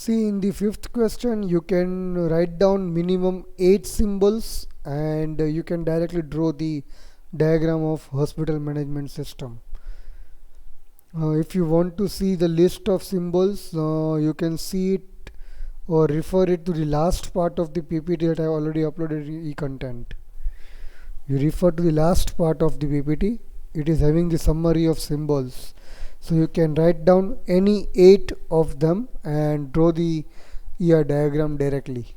See, in the fifth question, you can write down minimum 8 symbols and you can directly draw the diagram of hospital management system. If you want to see the list of symbols, you can see it or refer it to the last part of the PPT that I already uploaded in e-content. You refer to the last part of the PPT, it is having the summary of symbols. So you can write down any 8 of them and draw the ER diagram directly.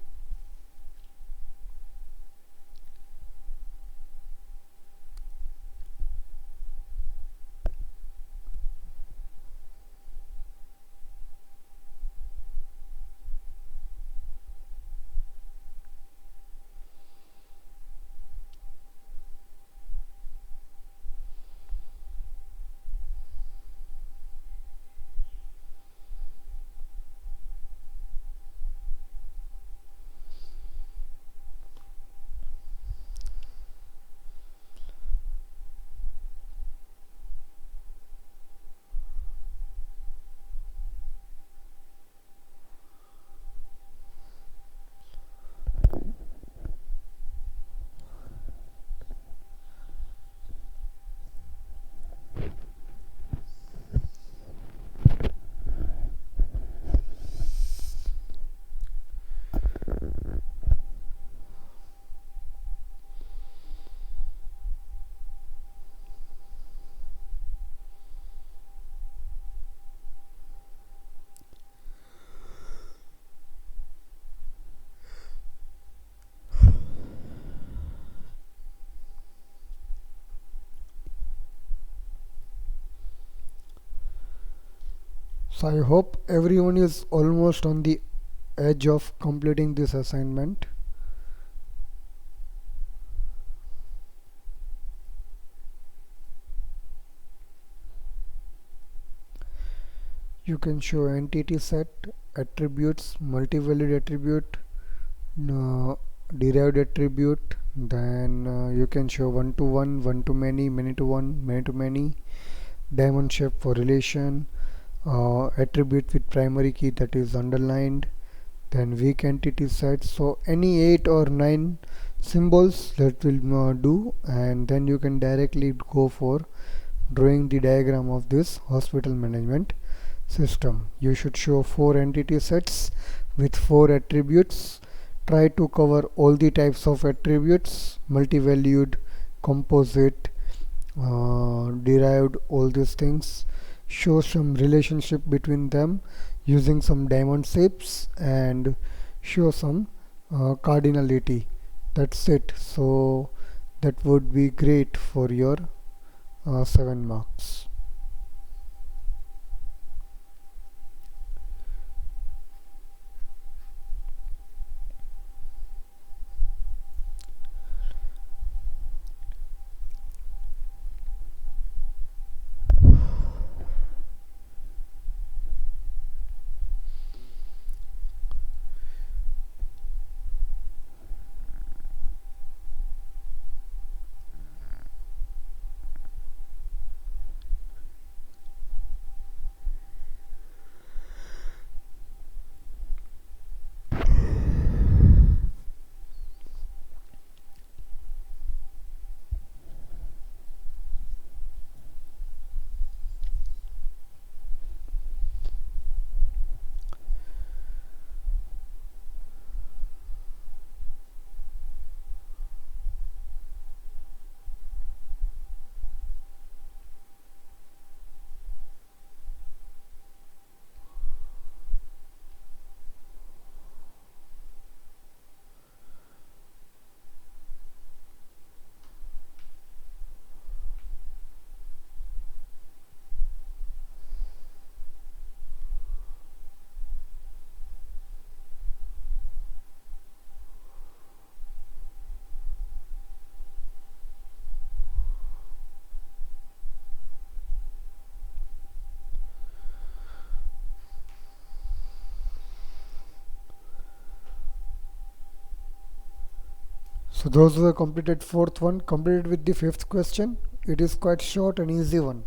So I hope everyone is almost on the edge of completing this assignment. You can show entity set, attributes, multivalued attribute, derived attribute, then you can show one to one, one to many, many to one, many to many, diamond shape for relation, attribute with primary key that is underlined, then weak entity set. So any 8 or 9 symbols that will do, and then you can directly go for drawing the diagram of this hospital management system. You should show 4 entity sets with 4 attributes. Try to cover all the types of attributes, multivalued, composite, derived, all these things. Show some relationship between them using some diamond shapes and show some cardinality. That's it. So that would be great for your 7 marks. So those who have completed fourth one, completed with the fifth question. It is quite short and easy one.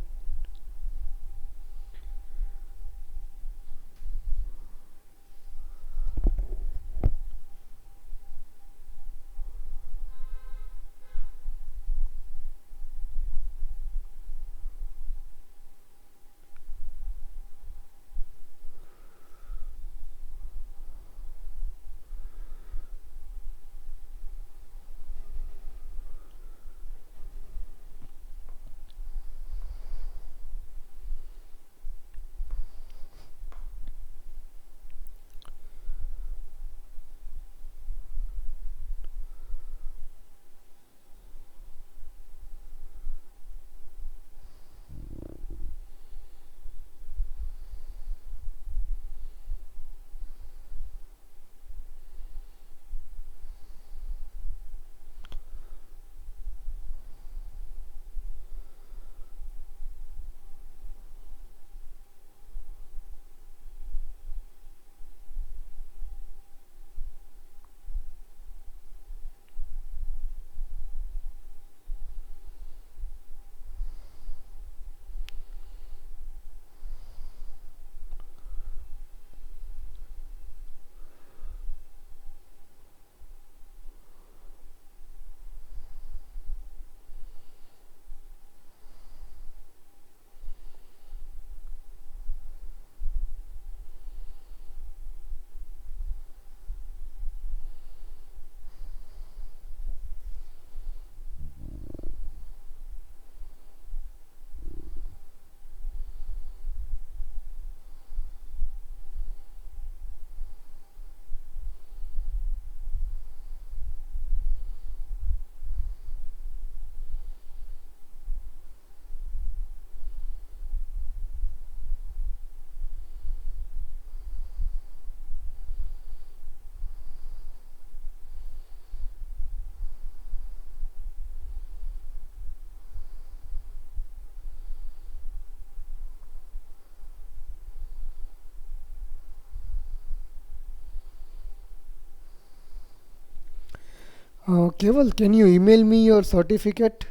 Keval, can you email me your certificate?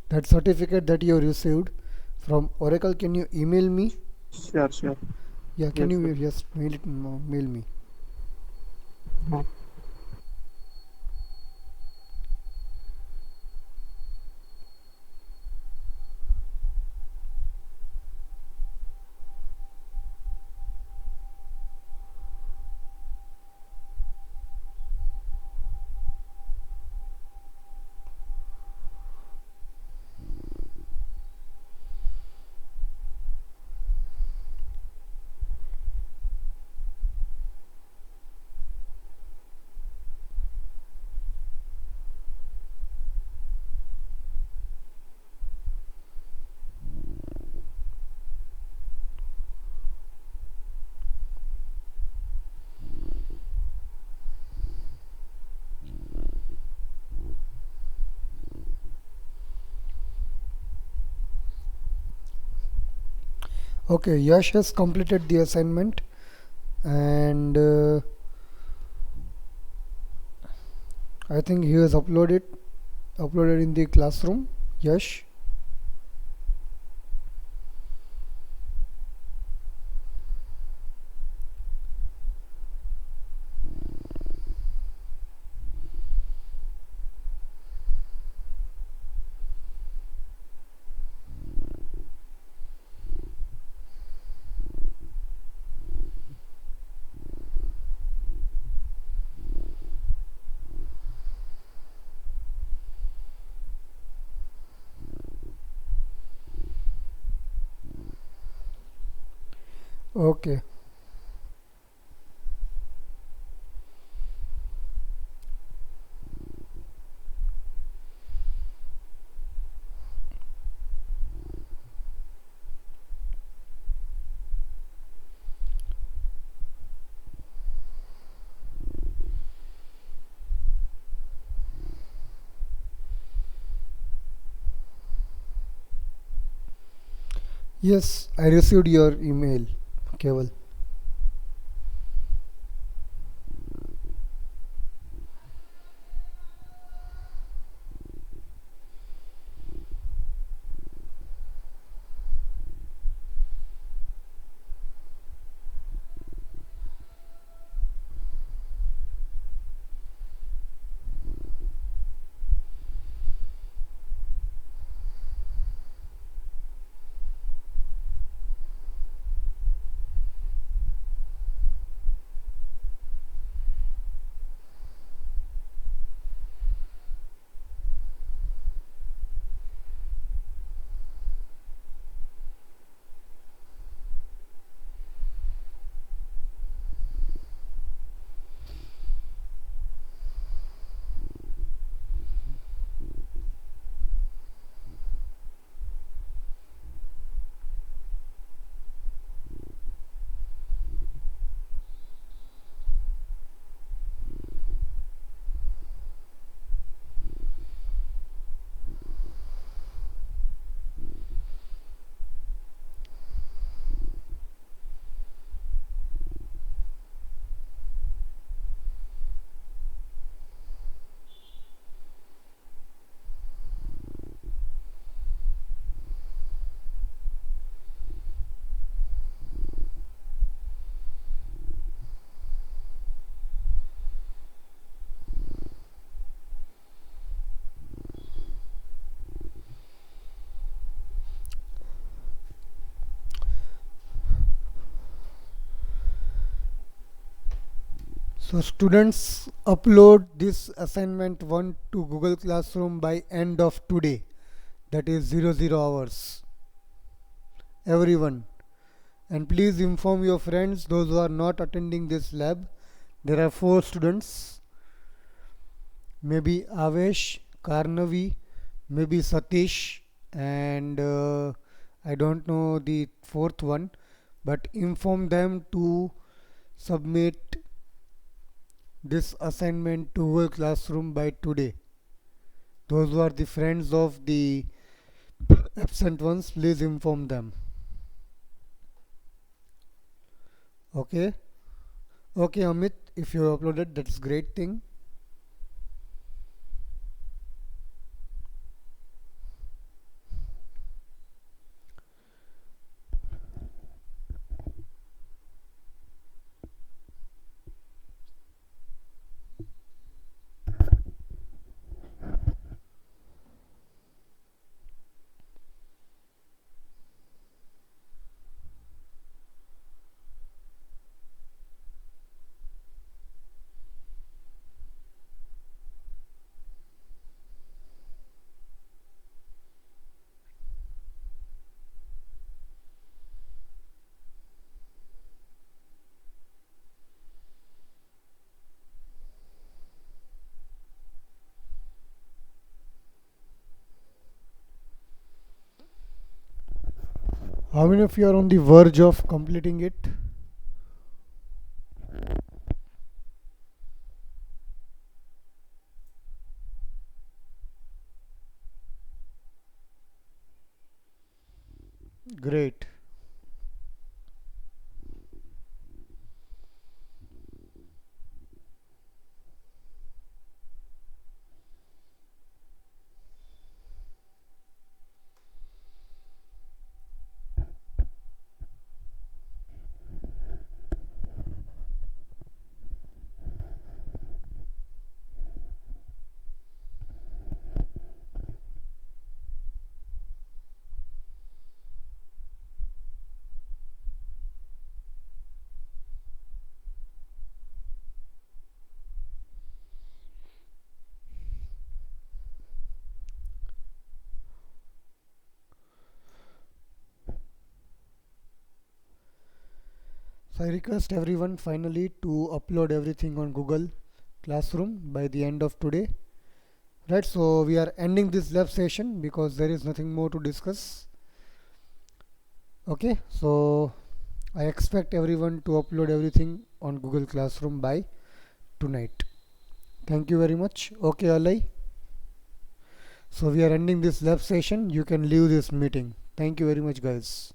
That certificate that you received from Oracle, can you email me? Sure, sure. Yeah, can Yes, you sir. just mail me? Uh, Okay, Yash has completed the assignment and I think he has uploaded in the classroom. Yash. Okay. Yes, I received your email, Keval. So students, upload this assignment 1 to Google Classroom by end of today. That is 00 hours. Everyone. And please inform your friends, those who are not attending this lab. There are 4 students, maybe Avesh, Karnavi, maybe Satish, and I don't know the fourth one, but inform them to submit this assignment to Google Classroom by today. Those who are the friends of the absent ones, please inform them. Okay. Okay, Amit, if you uploaded, that's great thing. How many of you are on the verge of completing it? Great. So I request everyone finally to upload everything on Google Classroom by the end of today. Right, so we are ending this lab session because there is nothing more to discuss. Okay, so I expect everyone to upload everything on Google Classroom by tonight. Thank you very much. Okay, Alai. So we are ending this lab session. You can leave this meeting. Thank you very much, guys.